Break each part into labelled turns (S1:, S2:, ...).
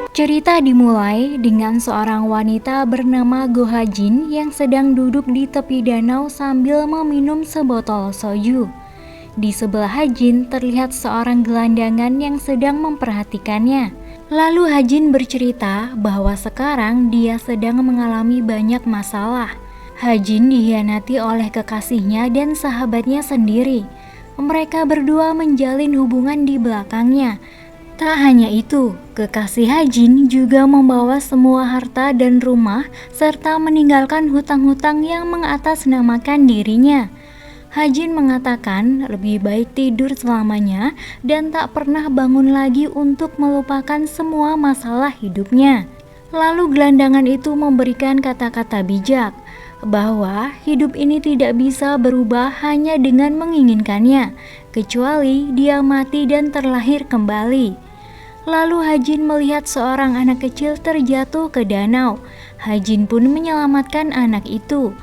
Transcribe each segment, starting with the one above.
S1: Cerita dimulai dengan seorang wanita bernama Gohajin yang sedang duduk di tepi danau sambil meminum sebotol soju. Di sebelah Hajin terlihat seorang gelandangan yang sedang memperhatikannya. Lalu Hajin bercerita bahwa sekarang dia sedang mengalami banyak masalah. Hajin dikhianati oleh kekasihnya dan sahabatnya sendiri. Mereka berdua menjalin hubungan di belakangnya. Tak hanya itu, kekasih Hajin juga membawa semua harta dan rumah serta meninggalkan hutang-hutang yang mengatasnamakan dirinya. Hajin mengatakan lebih baik tidur selamanya dan tak pernah bangun lagi untuk melupakan semua masalah hidupnya. Lalu gelandangan itu memberikan kata-kata bijak bahwa hidup ini tidak bisa berubah hanya dengan menginginkannya, kecuali dia mati dan terlahir kembali. Lalu Hajin melihat seorang anak kecil terjatuh ke danau. Hajin pun menyelamatkan anak itu.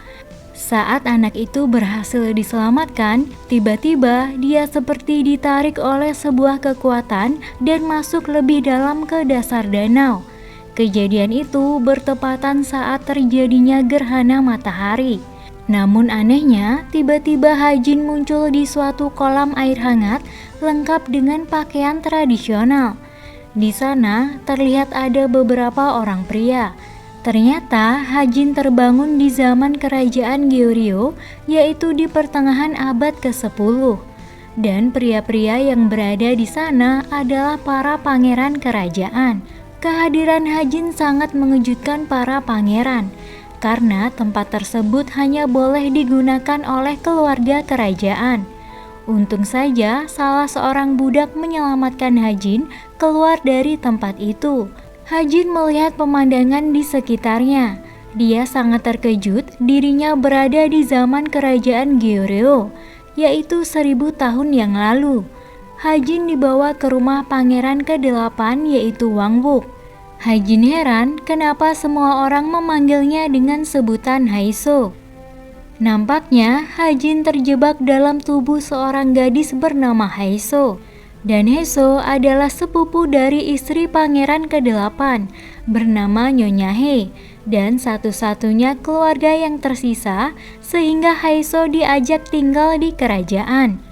S1: Saat anak itu berhasil diselamatkan, tiba-tiba dia seperti ditarik oleh sebuah kekuatan dan masuk lebih dalam ke dasar danau. Kejadian itu bertepatan saat terjadinya gerhana matahari. Namun anehnya, tiba-tiba Hajin muncul di suatu kolam air hangat lengkap dengan pakaian tradisional. Di sana terlihat ada beberapa orang pria. Ternyata Hajin terbangun di zaman kerajaan Goryeo, yaitu di pertengahan abad ke-10. Dan pria-pria yang berada di sana adalah para pangeran kerajaan. Kehadiran Hajin sangat mengejutkan para pangeran, karena tempat tersebut hanya boleh digunakan oleh keluarga kerajaan. Untung saja salah seorang budak menyelamatkan Hajin keluar dari tempat itu. Hajin melihat pemandangan di sekitarnya. Dia sangat terkejut dirinya berada di zaman kerajaan Goryeo, yaitu 1000 tahun yang lalu. Hajin dibawa ke rumah pangeran ke-8 yaitu Wangwook. Hajin heran kenapa semua orang memanggilnya dengan sebutan Haiso. Nampaknya Hajin terjebak dalam tubuh seorang gadis bernama Haiso. Dan Haiso adalah sepupu dari istri pangeran ke-8 bernama Nyonya He dan satu-satunya keluarga yang tersisa, sehingga Haiso diajak tinggal di kerajaan.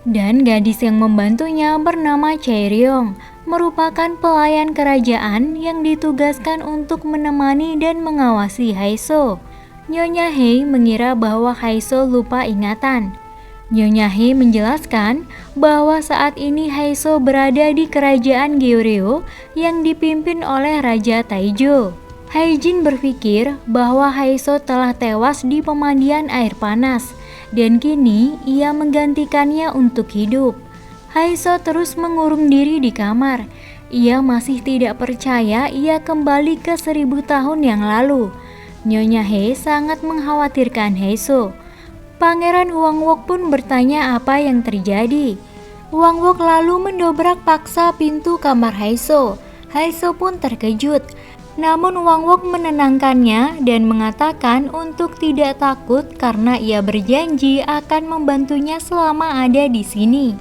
S1: Dan gadis yang membantunya bernama Chaeryong, merupakan pelayan kerajaan yang ditugaskan untuk menemani dan mengawasi Haiso. Nyonya He mengira bahwa Haiso lupa ingatan. Nyonya He menjelaskan bahwa saat ini Haiso berada di kerajaan Goryeo yang dipimpin oleh Raja Taejo. Hajin berpikir bahwa Haiso telah tewas di pemandian air panas dan kini ia menggantikannya untuk hidup. Haiso terus mengurung diri di kamar. Ia masih tidak percaya ia kembali ke 1000 tahun yang lalu. Nyonya He sangat mengkhawatirkan Haiso. Pangeran Wangwook pun bertanya apa yang terjadi. Wangwook lalu mendobrak paksa pintu kamar Haiso. Haiso pun terkejut. Namun Wangwook menenangkannya dan mengatakan untuk tidak takut karena ia berjanji akan membantunya selama ada di sini.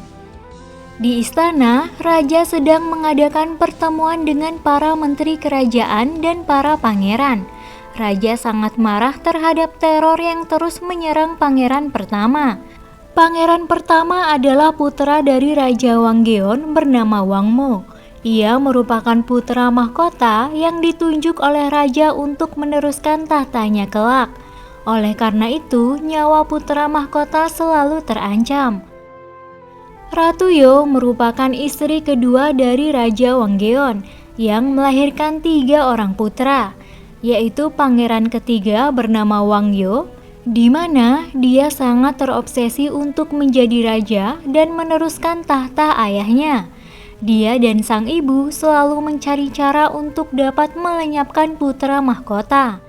S1: Di istana, raja sedang mengadakan pertemuan dengan para menteri kerajaan dan para pangeran. Raja sangat marah terhadap teror yang terus menyerang pangeran pertama. Pangeran pertama adalah putra dari Raja Wanggeon bernama Wangmo. Ia merupakan putra mahkota yang ditunjuk oleh raja untuk meneruskan tahtanya kelak. Oleh karena itu, nyawa putra mahkota selalu terancam. Ratu Yo merupakan istri kedua dari Raja Wanggeon yang melahirkan 3 orang putra, yaitu pangeran ketiga bernama Wangyo, di mana dia sangat terobsesi untuk menjadi raja dan meneruskan tahta ayahnya. Dia dan sang ibu selalu mencari cara untuk dapat melenyapkan putra mahkota.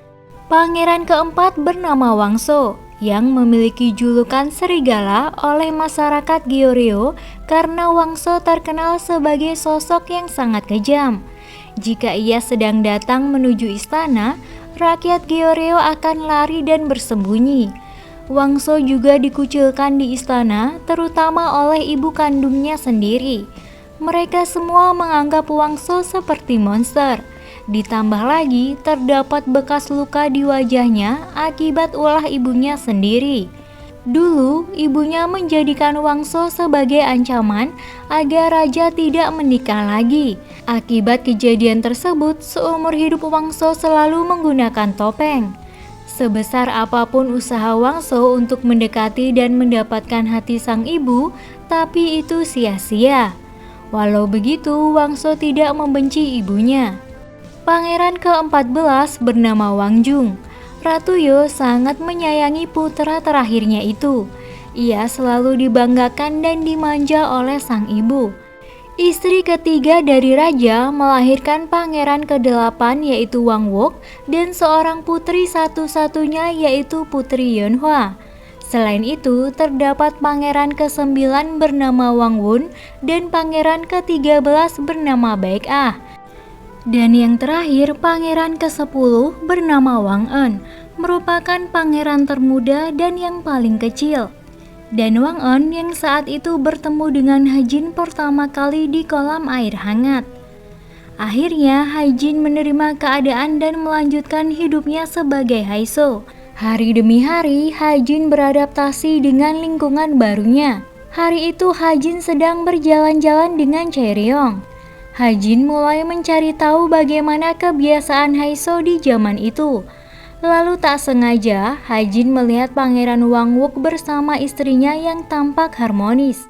S1: Pangeran keempat bernama Wangso, yang memiliki julukan serigala oleh masyarakat Goryeo karena Wangso terkenal sebagai sosok yang sangat kejam. Jika ia sedang datang menuju istana, rakyat Goryeo akan lari dan bersembunyi. Wangso juga dikucilkan di istana, terutama oleh ibu kandungnya sendiri. Mereka semua menganggap Wangso seperti monster. Ditambah lagi terdapat bekas luka di wajahnya akibat ulah ibunya sendiri. Dulu, ibunya menjadikan Wangso sebagai ancaman agar raja tidak menikah lagi. Akibat kejadian tersebut, seumur hidup Wangso selalu menggunakan topeng. Sebesar apapun usaha Wangso untuk mendekati dan mendapatkan hati sang ibu, tapi itu sia-sia. Walau begitu, Wangso tidak membenci ibunya. Pangeran ke-14 bernama Wang Jung. Ratu Yo sangat menyayangi putra terakhirnya itu. Ia selalu dibanggakan dan dimanja oleh sang ibu. Istri ketiga dari raja melahirkan pangeran ke-8 yaitu Wang Wok dan seorang putri satu-satunya yaitu Putri Yonhwa. Selain itu, terdapat pangeran ke-9 bernama Wang Wun dan pangeran ke-13 bernama Baek-ah. Dan yang terakhir, pangeran ke-10 bernama Wang En, merupakan pangeran termuda dan yang paling kecil. Dan Wang En yang saat itu bertemu dengan Haijin pertama kali di kolam air hangat. Akhirnya Haijin menerima keadaan dan melanjutkan hidupnya sebagai Haiso. Hari demi hari, Haijin beradaptasi dengan lingkungan barunya. Hari itu Haijin sedang berjalan-jalan dengan Chaeryeong. Haijin mulai mencari tahu bagaimana kebiasaan Haiso di zaman itu. Lalu tak sengaja, Haijin melihat Pangeran Wang Wok bersama istrinya yang tampak harmonis.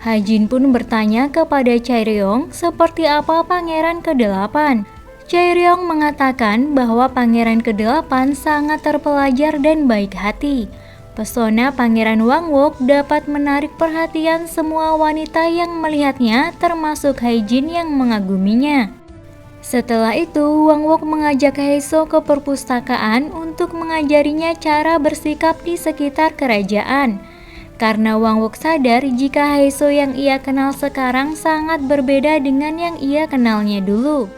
S1: Haijin pun bertanya kepada Chaeryeong seperti apa Pangeran ke-8. Chaeryeong mengatakan bahwa Pangeran ke-8 sangat terpelajar dan baik hati. Pesona Pangeran Wang Wok dapat menarik perhatian semua wanita yang melihatnya, termasuk Haijin yang mengaguminya. Setelah itu, Wang Wok mengajak Haiso ke perpustakaan untuk mengajarinya cara bersikap di sekitar kerajaan. Karena Wang Wok sadar jika Haiso yang ia kenal sekarang sangat berbeda dengan yang ia kenalnya dulu.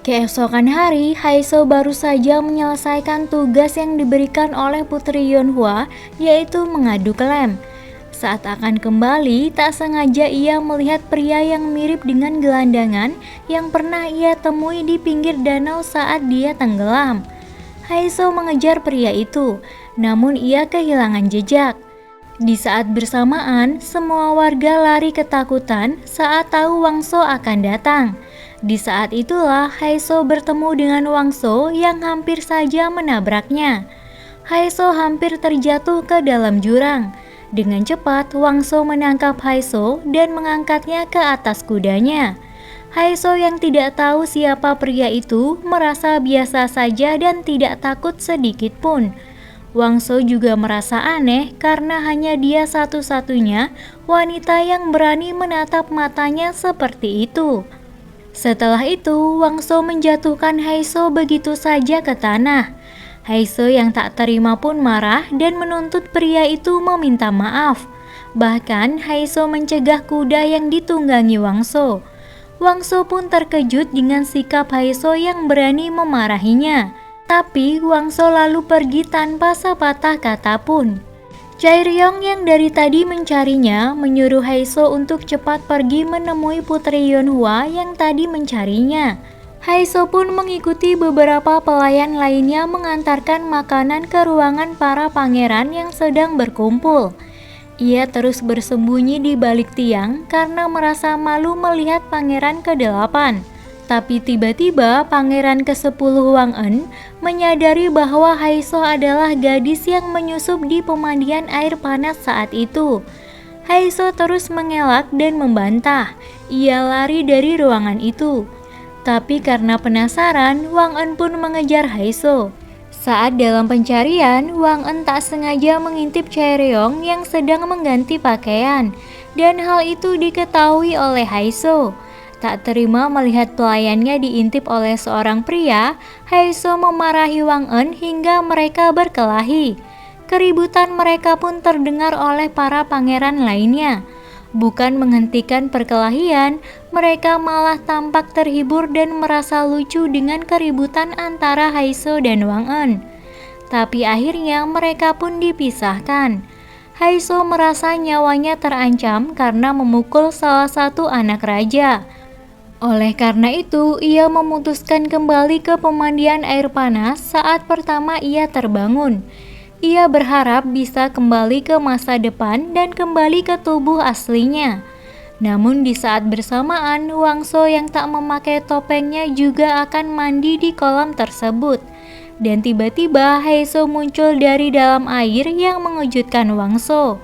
S1: Keesokan hari, Haiso baru saja menyelesaikan tugas yang diberikan oleh Putri Yonhwa, yaitu mengadu klaim. Saat akan kembali, tak sengaja ia melihat pria yang mirip dengan gelandangan yang pernah ia temui di pinggir danau saat dia tenggelam. Haiso mengejar pria itu, namun ia kehilangan jejak. Di saat bersamaan, semua warga lari ketakutan saat tahu Wangso akan datang. Di saat itulah Haiso bertemu dengan Wangso yang hampir saja menabraknya. Haiso hampir terjatuh ke dalam jurang. Dengan cepat, Wangso menangkap Haiso dan mengangkatnya ke atas kudanya. Haiso yang tidak tahu siapa pria itu merasa biasa saja dan tidak takut sedikit pun. Wangso juga merasa aneh karena hanya dia satu-satunya wanita yang berani menatap matanya seperti itu. Setelah itu, Wangso menjatuhkan Haiso begitu saja ke tanah. Haiso yang tak terima pun marah dan menuntut pria itu meminta maaf. Bahkan Haiso mencegah kuda yang ditunggangi Wangso. Wangso pun terkejut dengan sikap Haiso yang berani memarahinya. Tapi Wangso lalu pergi tanpa sepatah kata pun. Chaeryeong yang dari tadi mencarinya menyuruh Haiso untuk cepat pergi menemui Putri Yonhwa yang tadi mencarinya. Haiso pun mengikuti beberapa pelayan lainnya mengantarkan makanan ke ruangan para pangeran yang sedang berkumpul. Ia terus bersembunyi di balik tiang karena merasa malu melihat pangeran ke-8. Tapi tiba-tiba pangeran ke-10 Wang En menyadari bahwa Haiso adalah gadis yang menyusup di pemandian air panas saat itu. Haiso terus mengelak dan membantah. Ia lari dari ruangan itu. Tapi karena penasaran, Wang En pun mengejar Haiso. Saat dalam pencarian, Wang En tak sengaja mengintip Chaeryeong yang sedang mengganti pakaian. Dan hal itu diketahui oleh Haiso. Tak terima melihat pelayannya diintip oleh seorang pria, Haiso memarahi Wang En hingga mereka berkelahi. Keributan mereka pun terdengar oleh para pangeran lainnya. Bukan menghentikan perkelahian, mereka malah tampak terhibur dan merasa lucu dengan keributan antara Haiso dan Wang En. Tapi akhirnya mereka pun dipisahkan. Haiso merasa nyawanya terancam karena memukul salah satu anak raja. Oleh karena itu, ia memutuskan kembali ke pemandian air panas saat pertama ia terbangun. Ia berharap bisa kembali ke masa depan dan kembali ke tubuh aslinya. Namun di saat bersamaan, Wangso yang tak memakai topengnya juga akan mandi di kolam tersebut. Dan tiba-tiba Heiso muncul dari dalam air yang mengejutkan Wangso.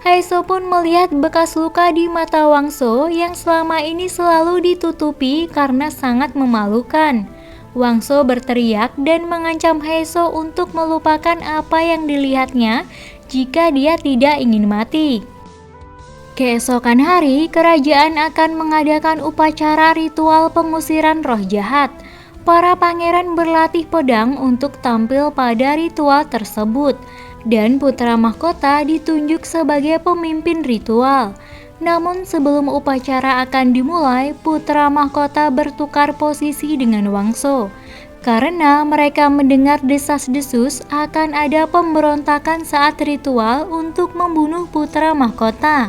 S1: Heiso pun melihat bekas luka di mata Wangso yang selama ini selalu ditutupi karena sangat memalukan. Wangso berteriak dan mengancam Heiso untuk melupakan apa yang dilihatnya jika dia tidak ingin mati. Keesokan hari, kerajaan akan mengadakan upacara ritual pengusiran roh jahat. Para pangeran berlatih pedang untuk tampil pada ritual tersebut, dan putra mahkota ditunjuk sebagai pemimpin ritual. Namun sebelum upacara akan dimulai, putra mahkota bertukar posisi dengan Wangso. Karena mereka mendengar desas-desus akan ada pemberontakan saat ritual untuk membunuh putra mahkota.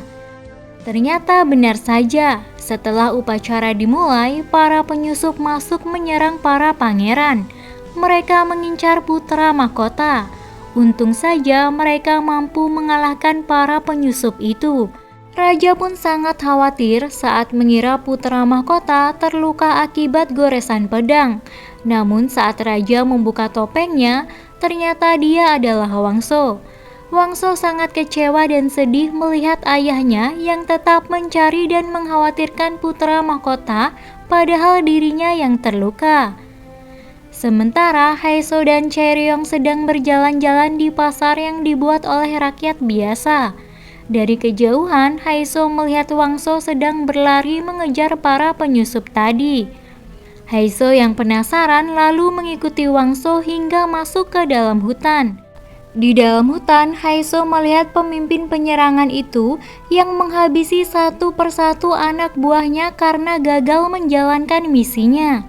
S1: Ternyata benar saja, setelah upacara dimulai, para penyusup masuk menyerang para pangeran. Mereka mengincar putra mahkota. Untung saja mereka mampu mengalahkan para penyusup itu. Raja pun sangat khawatir saat mengira putra mahkota terluka akibat goresan pedang. Namun saat raja membuka topengnya, ternyata dia adalah Wangso. Wangso sangat kecewa dan sedih melihat ayahnya yang tetap mencari dan mengkhawatirkan putra mahkota padahal dirinya yang terluka. Sementara Heiso dan Chaeryeong sedang berjalan-jalan di pasar yang dibuat oleh rakyat biasa. Dari kejauhan, Heiso melihat Wangso sedang berlari mengejar para penyusup tadi. Heiso yang penasaran lalu mengikuti Wangso hingga masuk ke dalam hutan. Di dalam hutan, Heiso melihat pemimpin penyerangan itu yang menghabisi satu persatu anak buahnya karena gagal menjalankan misinya.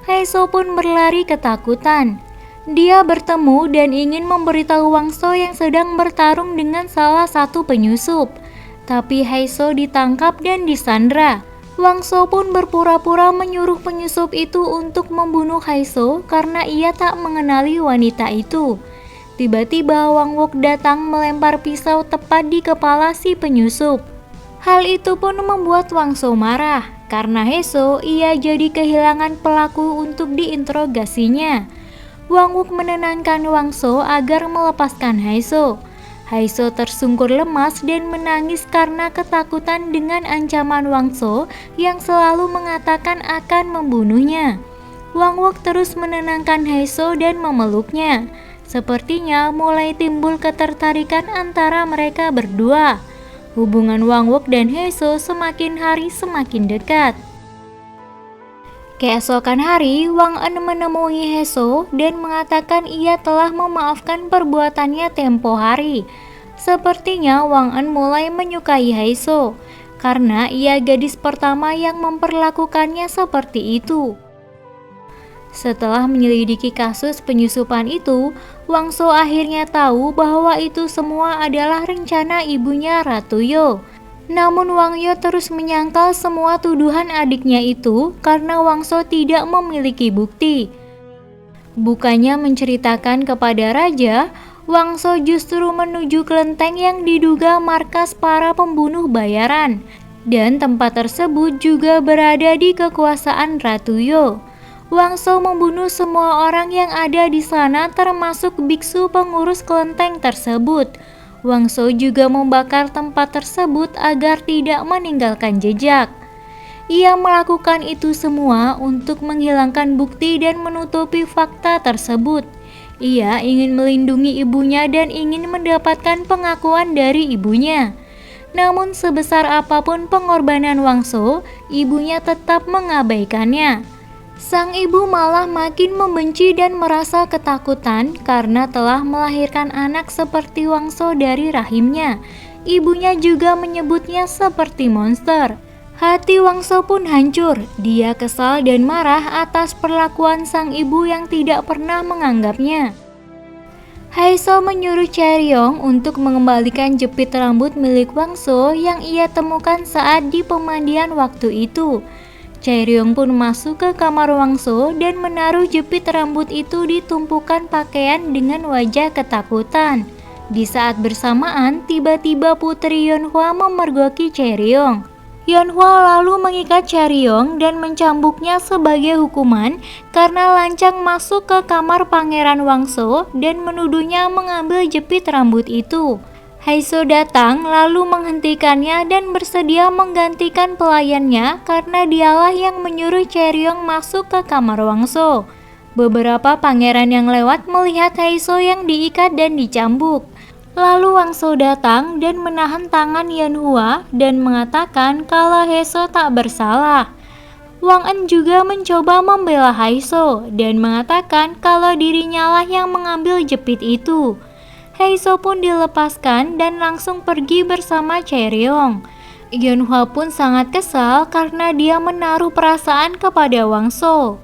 S1: Heiso pun berlari ketakutan. Dia bertemu dan ingin memberitahu Wangso yang sedang bertarung dengan salah satu penyusup. Tapi Heiso ditangkap dan disandra. Wangso pun berpura-pura menyuruh penyusup itu untuk membunuh Heiso karena ia tak mengenali wanita itu. Tiba-tiba Wang Wook datang melempar pisau tepat di kepala si penyusup. Hal itu pun membuat Wangso marah. Karena Heiso, ia jadi kehilangan pelaku untuk diinterogasinya. Wang Wook menenangkan Wangso agar melepaskan Heiso. Heiso tersungkur lemas dan menangis karena ketakutan dengan ancaman Wangso yang selalu mengatakan akan membunuhnya. Wang Wook terus menenangkan Heiso dan memeluknya. Sepertinya mulai timbul ketertarikan antara mereka berdua. Hubungan Wang Wook dan Heiso semakin hari semakin dekat. Keesokan hari, Wang En menemui Heiso dan mengatakan ia telah memaafkan perbuatannya tempo hari. Sepertinya Wang En mulai menyukai Heiso, karena ia gadis pertama yang memperlakukannya seperti itu. Setelah menyelidiki kasus penyusupan itu, Wangso akhirnya tahu bahwa itu semua adalah rencana ibunya Ratu Yo. Namun Wang Yo terus menyangkal semua tuduhan adiknya itu karena Wangso tidak memiliki bukti. Bukannya menceritakan kepada raja, Wangso justru menuju kelenteng yang diduga markas para pembunuh bayaran. Dan tempat tersebut juga berada di kekuasaan Ratu Yo. Wangso membunuh semua orang yang ada di sana termasuk biksu pengurus kelenteng tersebut. Wangso juga membakar tempat tersebut agar tidak meninggalkan jejak. Ia melakukan itu semua untuk menghilangkan bukti dan menutupi fakta tersebut. Ia ingin melindungi ibunya dan ingin mendapatkan pengakuan dari ibunya. Namun sebesar apapun pengorbanan Wangso, ibunya tetap mengabaikannya. Sang ibu malah makin membenci dan merasa ketakutan karena telah melahirkan anak seperti Wangso dari rahimnya. Ibunya juga menyebutnya seperti monster. Hati Wangso pun hancur. Dia kesal dan marah atas perlakuan sang ibu yang tidak pernah menganggapnya. Heiso menyuruh Chaeryeong untuk mengembalikan jepit rambut milik Wangso yang ia temukan saat di pemandian waktu itu. Chaeryeong pun masuk ke kamar Wangso dan menaruh jepit rambut itu di tumpukan pakaian dengan wajah ketakutan. Di saat bersamaan, tiba-tiba Putri Yeonhwa memergoki Chaeryeong. Yeonhwa lalu mengikat Chaeryeong dan mencambuknya sebagai hukuman karena lancang masuk ke kamar Pangeran Wangso dan menuduhnya mengambil jepit rambut itu. Haeso datang lalu menghentikannya dan bersedia menggantikan pelayannya karena dialah yang menyuruh Chaeryeong masuk ke kamar Wangso. Beberapa pangeran yang lewat melihat Haeso yang diikat dan dicambuk. Lalu Wangso datang dan menahan tangan Yeonhwa dan mengatakan kalau Haeso tak bersalah. Wang En juga mencoba membela Haeso dan mengatakan kalau dirinya lah yang mengambil jepit itu. Haeso pun dilepaskan dan langsung pergi bersama Chaeryeong. Yeonhwa pun sangat kesal karena dia menaruh perasaan kepada Wangso.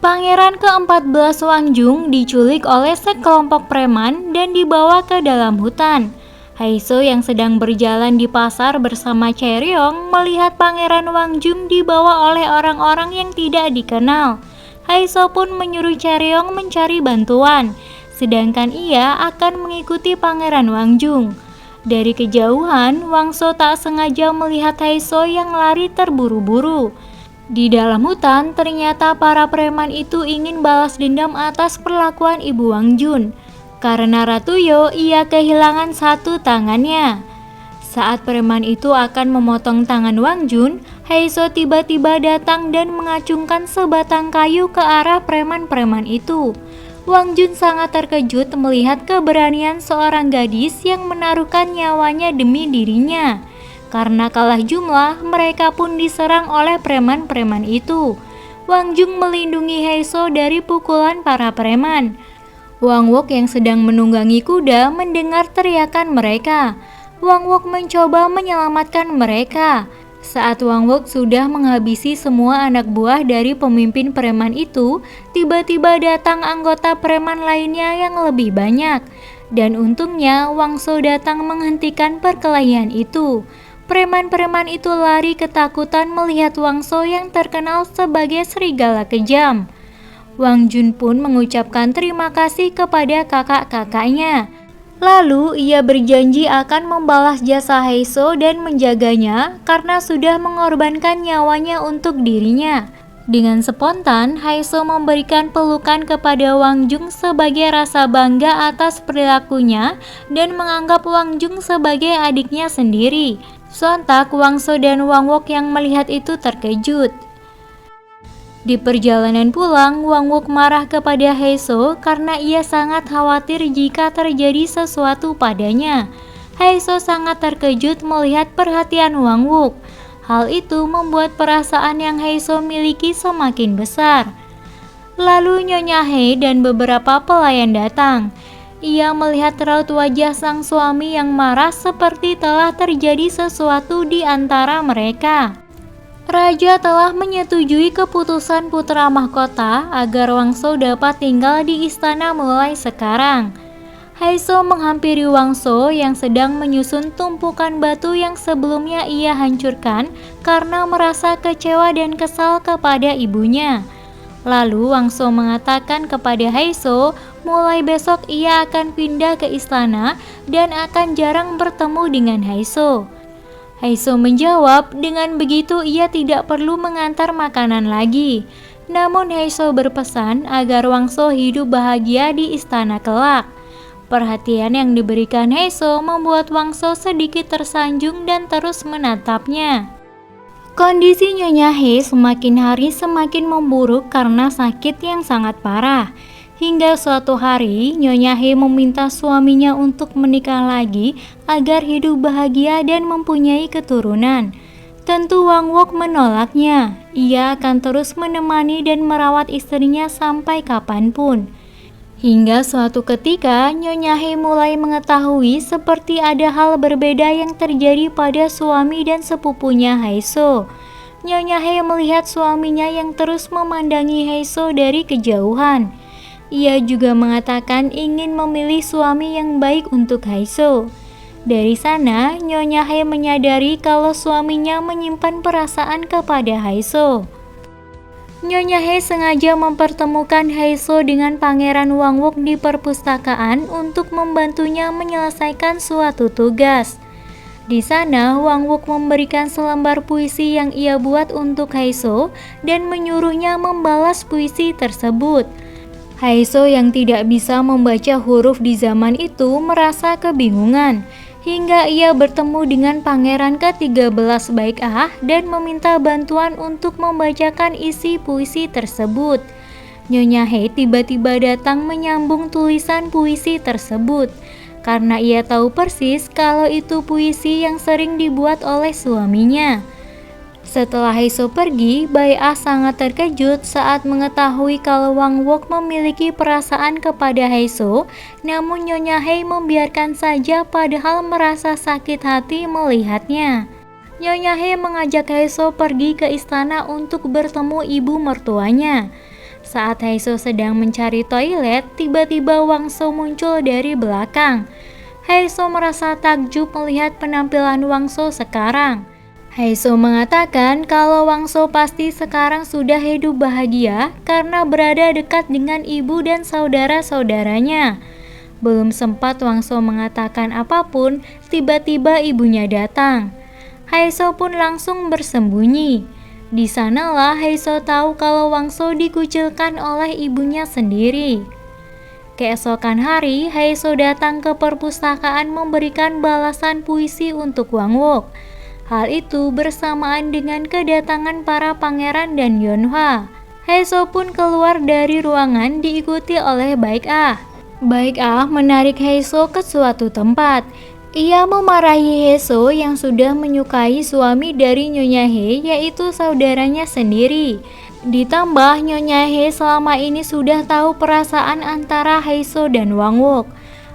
S1: Pangeran ke-14 Wangjung diculik oleh sekelompok preman dan dibawa ke dalam hutan. Haeso yang sedang berjalan di pasar bersama Chaeryeong melihat Pangeran Wangjung dibawa oleh orang-orang yang tidak dikenal. Haeso pun menyuruh Chaeryeong mencari bantuan, sedangkan ia akan mengikuti Pangeran Wangjung. Dari kejauhan, Wangso tak sengaja melihat Haeso yang lari terburu-buru. Di dalam hutan, ternyata para preman itu ingin balas dendam atas perlakuan Ibu Wangjun. Karena Ratu Yo, ia kehilangan satu tangannya. Saat preman itu akan memotong tangan Wangjun, Haeso tiba-tiba datang dan mengacungkan sebatang kayu ke arah preman-preman itu. Wangjun sangat terkejut melihat keberanian seorang gadis yang menaruhkan nyawanya demi dirinya. Karena kalah jumlah, mereka pun diserang oleh preman-preman itu. Wangjung melindungi Haeso dari pukulan para preman. Wang Wook yang sedang menunggangi kuda mendengar teriakan mereka. Wang Wook mencoba menyelamatkan mereka. Saat Wang Wook sudah menghabisi semua anak buah dari pemimpin preman itu, tiba-tiba datang anggota preman lainnya yang lebih banyak. Dan untungnya Wangso datang menghentikan perkelahian itu. Preman-preman itu lari ketakutan melihat Wangso yang terkenal sebagai serigala kejam. Wangjun pun mengucapkan terima kasih kepada kakak-kakaknya. Lalu ia berjanji akan membalas jasa Haeso dan menjaganya karena sudah mengorbankan nyawanya untuk dirinya. Dengan spontan, Haeso memberikan pelukan kepada Wangjung sebagai rasa bangga atas perilakunya dan menganggap Wangjung sebagai adiknya sendiri. Sontak Wangso dan Wang Wook yang melihat itu terkejut. Di perjalanan pulang, Wang Wook marah kepada Haeso karena ia sangat khawatir jika terjadi sesuatu padanya. Haeso sangat terkejut melihat perhatian Wang Wook. Hal itu membuat perasaan yang Haeso miliki semakin besar. Lalu Nyonya He dan beberapa pelayan datang. Ia melihat raut wajah sang suami yang marah seperti telah terjadi sesuatu di antara mereka. Raja telah menyetujui keputusan putra mahkota agar Wangso dapat tinggal di istana mulai sekarang. Haeso menghampiri Wangso yang sedang menyusun tumpukan batu yang sebelumnya ia hancurkan karena merasa kecewa dan kesal kepada ibunya. Lalu Wangso mengatakan kepada Haeso, mulai besok ia akan pindah ke istana dan akan jarang bertemu dengan Haeso. Haeso menjawab, dengan begitu ia tidak perlu mengantar makanan lagi. Namun Haeso berpesan agar Wangso hidup bahagia di istana kelak. Perhatian yang diberikan Haeso membuat Wangso sedikit tersanjung dan terus menatapnya. Kondisi Nyonya He semakin hari semakin memburuk karena sakit yang sangat parah. Hingga suatu hari, Nyonya He meminta suaminya untuk menikah lagi agar hidup bahagia dan mempunyai keturunan. Tentu Wang Wook menolaknya. Ia akan terus menemani dan merawat istrinya sampai kapanpun. Hingga suatu ketika, Nyonya He mulai mengetahui seperti ada hal berbeda yang terjadi pada suami dan sepupunya Haeso. Nyonya He melihat suaminya yang terus memandangi Haeso dari kejauhan. Ia juga mengatakan ingin memilih suami yang baik untuk Haeso. Dari sana, Nyonya He menyadari kalau suaminya menyimpan perasaan kepada Haeso. Nyonya He sengaja mempertemukan Haeso dengan Pangeran Wangwook di perpustakaan untuk membantunya menyelesaikan suatu tugas. Di sana, Wangwook memberikan selembar puisi yang ia buat untuk Haeso dan menyuruhnya membalas puisi tersebut. Haeso yang tidak bisa membaca huruf di zaman itu merasa kebingungan, hingga ia bertemu dengan Pangeran ke-13 Baek-ah dan meminta bantuan untuk membacakan isi puisi tersebut. Nyonya He tiba-tiba datang menyambung tulisan puisi tersebut, karena ia tahu persis kalau itu puisi yang sering dibuat oleh suaminya. Setelah Haeso pergi, Baek-ah sangat terkejut saat mengetahui kalau Wangwook memiliki perasaan kepada Haeso, namun Nyonya He membiarkan saja padahal merasa sakit hati melihatnya. Nyonya He mengajak Haeso pergi ke istana untuk bertemu ibu mertuanya. Saat Haeso sedang mencari toilet, tiba-tiba Wangso muncul dari belakang. Haeso merasa takjub melihat penampilan Wangso sekarang. Haeso mengatakan kalau Wangso pasti sekarang sudah hidup bahagia karena berada dekat dengan ibu dan saudara-saudaranya. Belum sempat Wangso mengatakan apapun, tiba-tiba ibunya datang. Haeso pun langsung bersembunyi. Di sanalah Haeso tahu kalau Wangso dikucilkan oleh ibunya sendiri. Keesokan hari, Haeso datang ke perpustakaan memberikan balasan puisi untuk Wangwook. Hal itu bersamaan dengan kedatangan para pangeran dan Yonhwa. Haeso pun keluar dari ruangan diikuti oleh Baek-ah. Baek-ah menarik Haeso ke suatu tempat. Ia memarahi Haeso yang sudah menyukai suami dari Nyonya He, yaitu saudaranya sendiri. Ditambah Nyonya He selama ini sudah tahu perasaan antara Haeso dan Wangwook.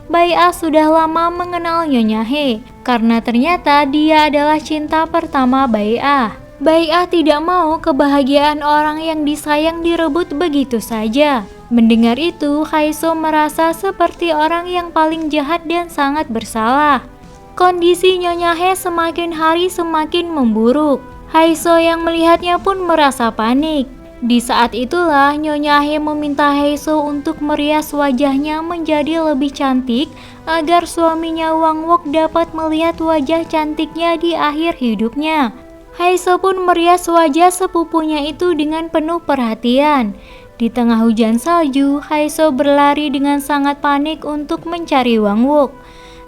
S1: Baek-ah sudah lama mengenal Nyonya He, karena ternyata dia adalah cinta pertama Baek-ah. Baek-ah tidak mau kebahagiaan orang yang disayang direbut begitu saja. Mendengar itu, Haeso merasa seperti orang yang paling jahat dan sangat bersalah. Kondisi Nyonya He semakin hari semakin memburuk. Haeso yang melihatnya pun merasa panik. Di saat itulah Nyonya He meminta Haeso untuk merias wajahnya menjadi lebih cantik agar suaminya Wangwook dapat melihat wajah cantiknya di akhir hidupnya. Haeso pun merias wajah sepupunya itu dengan penuh perhatian. Di tengah hujan salju, Haeso berlari dengan sangat panik untuk mencari Wangwook.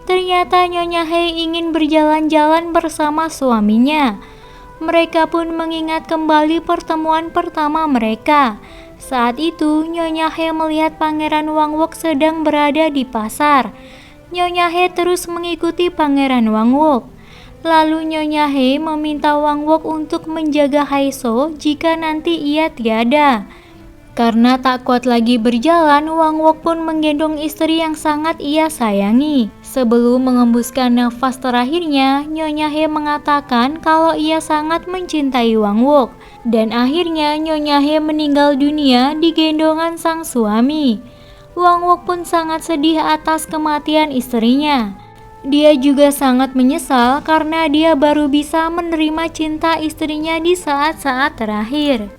S1: Ternyata Nyonya He ingin berjalan-jalan bersama suaminya. Mereka pun mengingat kembali pertemuan pertama mereka. Saat itu, Nyonya He melihat Pangeran Wangwook sedang berada di pasar. Nyonya He terus mengikuti Pangeran Wangwook. Lalu Nyonya He meminta Wangwook untuk menjaga Haeso jika nanti ia tiada. Karena tak kuat lagi berjalan, Wangwook pun menggendong istri yang sangat ia sayangi. Sebelum mengembuskan nafas terakhirnya, Nyonya He mengatakan kalau ia sangat mencintai Wangwook. Dan akhirnya Nyonya He meninggal dunia di gendongan sang suami. Wangwook pun sangat sedih atas kematian istrinya. Dia juga sangat menyesal karena dia baru bisa menerima cinta istrinya di saat-saat terakhir.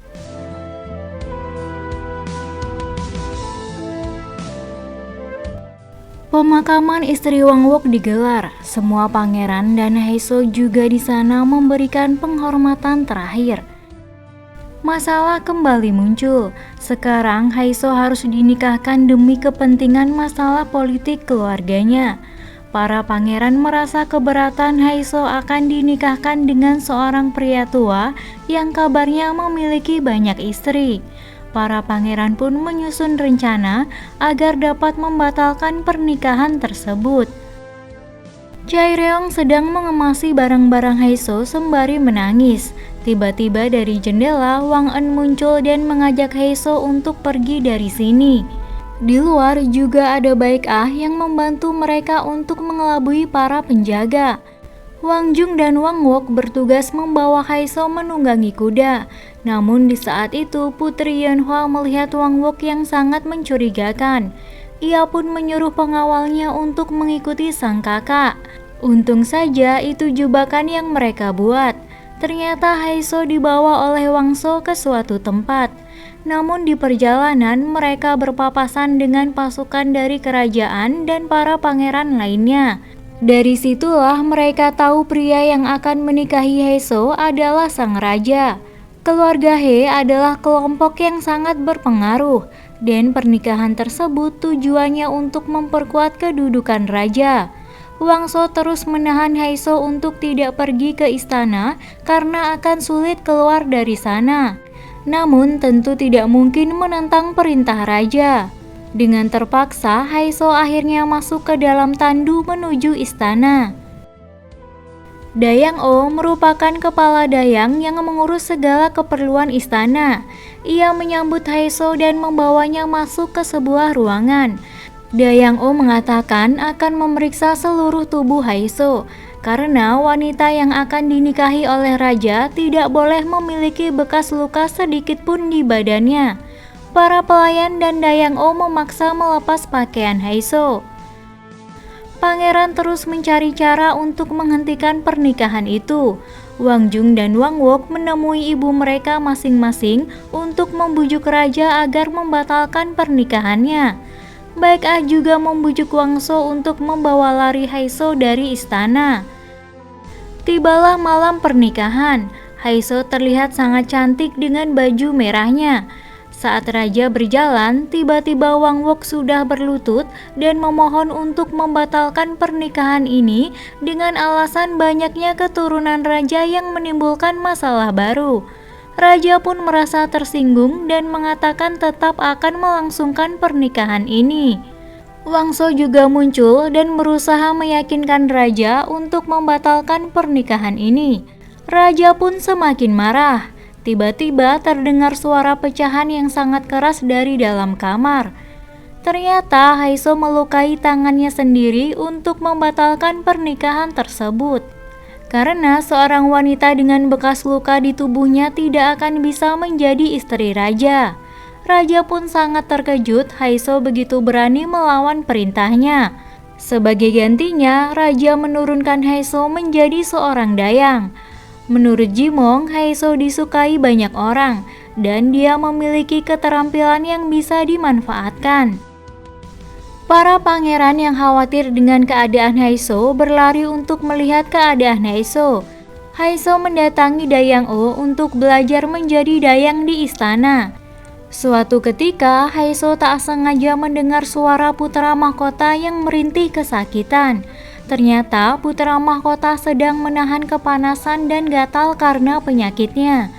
S1: Pemakaman istri Wangwook digelar. Semua pangeran dan Haeso juga di sana memberikan penghormatan terakhir. Masalah kembali muncul. Sekarang Haeso harus dinikahkan demi kepentingan masalah politik keluarganya. Para pangeran merasa keberatan Haeso akan dinikahkan dengan seorang pria tua yang kabarnya memiliki banyak istri. Para pangeran pun menyusun rencana agar dapat membatalkan pernikahan tersebut. Jaereong sedang mengemasi barang-barang Haeso sembari menangis. Tiba-tiba dari jendela, Wang En muncul dan mengajak Haeso untuk pergi dari sini. Di luar juga ada Baek-ah yang membantu mereka untuk mengelabui para penjaga. Wang Jung dan Wangwook bertugas membawa Haeso menunggangi kuda. Namun di saat itu Putri Yonhwa melihat Wangwook yang sangat mencurigakan. Ia pun menyuruh pengawalnya untuk mengikuti sang kakak. Untung saja itu jebakan yang mereka buat. Ternyata Haiso dibawa oleh Wangso ke suatu tempat. Namun di perjalanan mereka berpapasan dengan pasukan dari kerajaan dan para pangeran lainnya. Dari situlah mereka tahu pria yang akan menikahi Haiso adalah sang raja. Keluarga He adalah kelompok yang sangat berpengaruh, dan pernikahan tersebut tujuannya untuk memperkuat kedudukan raja. Wangso terus menahan Haiso untuk tidak pergi ke istana karena akan sulit keluar dari sana. Namun tentu tidak mungkin menentang perintah raja. Dengan terpaksa, Haiso akhirnya masuk ke dalam tandu menuju istana. Dayang O merupakan kepala dayang yang mengurus segala keperluan istana. Ia menyambut Haiso dan membawanya masuk ke sebuah ruangan. Dayang O mengatakan akan memeriksa seluruh tubuh Haiso, karena wanita yang akan dinikahi oleh raja tidak boleh memiliki bekas luka sedikit pun di badannya. Para pelayan dan Dayang O memaksa melepas pakaian Haiso. Pangeran terus mencari cara untuk menghentikan pernikahan itu. Wang Jung dan Wang Wok menemui ibu mereka masing-masing untuk membujuk raja agar membatalkan pernikahannya. Baek Ah juga membujuk Wangso untuk membawa lari Haiso dari istana. Tibalah malam pernikahan. Haiso terlihat sangat cantik dengan baju merahnya. Saat raja berjalan, tiba-tiba Wang Wok sudah berlutut dan memohon untuk membatalkan pernikahan ini dengan alasan banyaknya keturunan raja yang menimbulkan masalah baru. Raja pun merasa tersinggung dan mengatakan tetap akan melangsungkan pernikahan ini. Wangso juga muncul dan berusaha meyakinkan raja untuk membatalkan pernikahan ini. Raja pun semakin marah. Tiba-tiba terdengar suara pecahan yang sangat keras dari dalam kamar. Ternyata Haiso melukai tangannya sendiri untuk membatalkan pernikahan tersebut. Karena seorang wanita dengan bekas luka di tubuhnya tidak akan bisa menjadi istri raja. Raja pun sangat terkejut Haiso begitu berani melawan perintahnya. Sebagai gantinya, raja menurunkan Haiso menjadi seorang dayang. Menurut Jimong, Haiso disukai banyak orang dan dia memiliki keterampilan yang bisa dimanfaatkan. Para pangeran yang khawatir dengan keadaan Haiso berlari untuk melihat keadaan Haiso. Haiso mendatangi Dayang O untuk belajar menjadi dayang di istana. Suatu ketika, Haiso tak sengaja mendengar suara putra mahkota yang merintih kesakitan. Ternyata putra mahkota sedang menahan kepanasan dan gatal karena penyakitnya.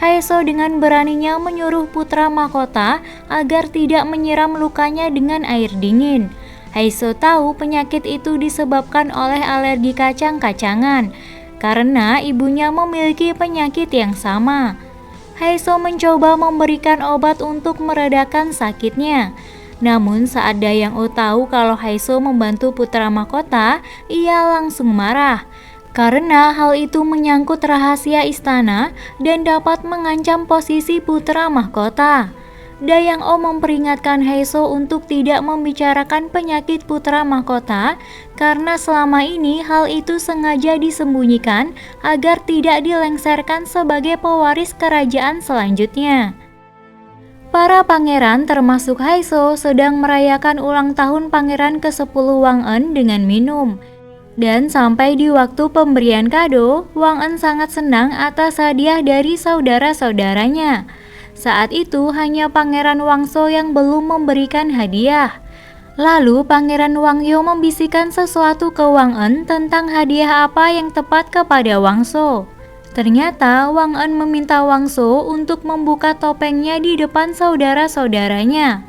S1: Haiso dengan beraninya menyuruh putra mahkota agar tidak menyiram lukanya dengan air dingin. Haiso tahu penyakit itu disebabkan oleh alergi kacang-kacangan, karena ibunya memiliki penyakit yang sama. Haiso mencoba memberikan obat untuk meredakan sakitnya. Namun saat Dayang O tahu kalau Haiso membantu putra mahkota, ia langsung marah. Karena hal itu menyangkut rahasia istana dan dapat mengancam posisi putra mahkota. Dayang O memperingatkan Haiso untuk tidak membicarakan penyakit putra mahkota karena selama ini hal itu sengaja disembunyikan agar tidak dilengsarkan sebagai pewaris kerajaan selanjutnya. Para pangeran termasuk Haiso sedang merayakan ulang tahun pangeran ke-10 Wang En dengan minum. Dan sampai di waktu pemberian kado, Wang En sangat senang atas hadiah dari saudara-saudaranya. Saat itu hanya Pangeran Wangso yang belum memberikan hadiah. Lalu Pangeran Wangyo membisikkan sesuatu ke Wang En tentang hadiah apa yang tepat kepada Wangso. Ternyata Wang En meminta Wangso untuk membuka topengnya di depan saudara-saudaranya.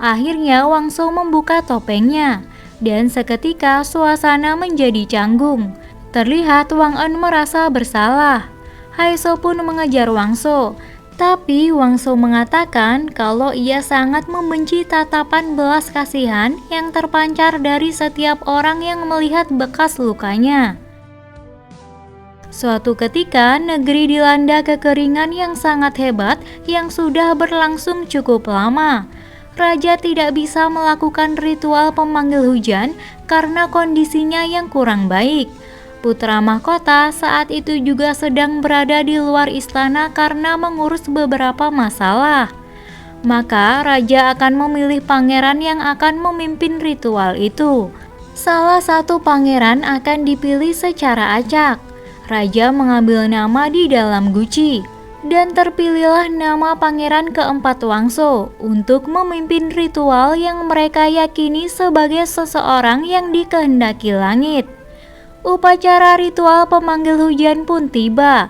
S1: Akhirnya Wangso membuka topengnya, dan seketika suasana menjadi canggung. Terlihat Wang En merasa bersalah. Haiso pun mengejar Wangso, tapi Wangso mengatakan kalau ia sangat membenci tatapan belas kasihan yang terpancar dari setiap orang yang melihat bekas lukanya. Suatu ketika, negeri dilanda kekeringan yang sangat hebat yang sudah berlangsung cukup lama. raja tidak bisa melakukan ritual pemanggil hujan karena kondisinya yang kurang baik. Putra mahkota saat itu juga sedang berada di luar istana karena mengurus beberapa masalah. Maka raja akan memilih pangeran yang akan memimpin ritual itu. Salah satu pangeran akan dipilih secara acak. Raja mengambil nama di dalam guci, dan terpilihlah nama pangeran keempat Wangso untuk memimpin ritual yang mereka yakini sebagai seseorang yang dikehendaki langit. Upacara ritual pemanggil hujan pun tiba.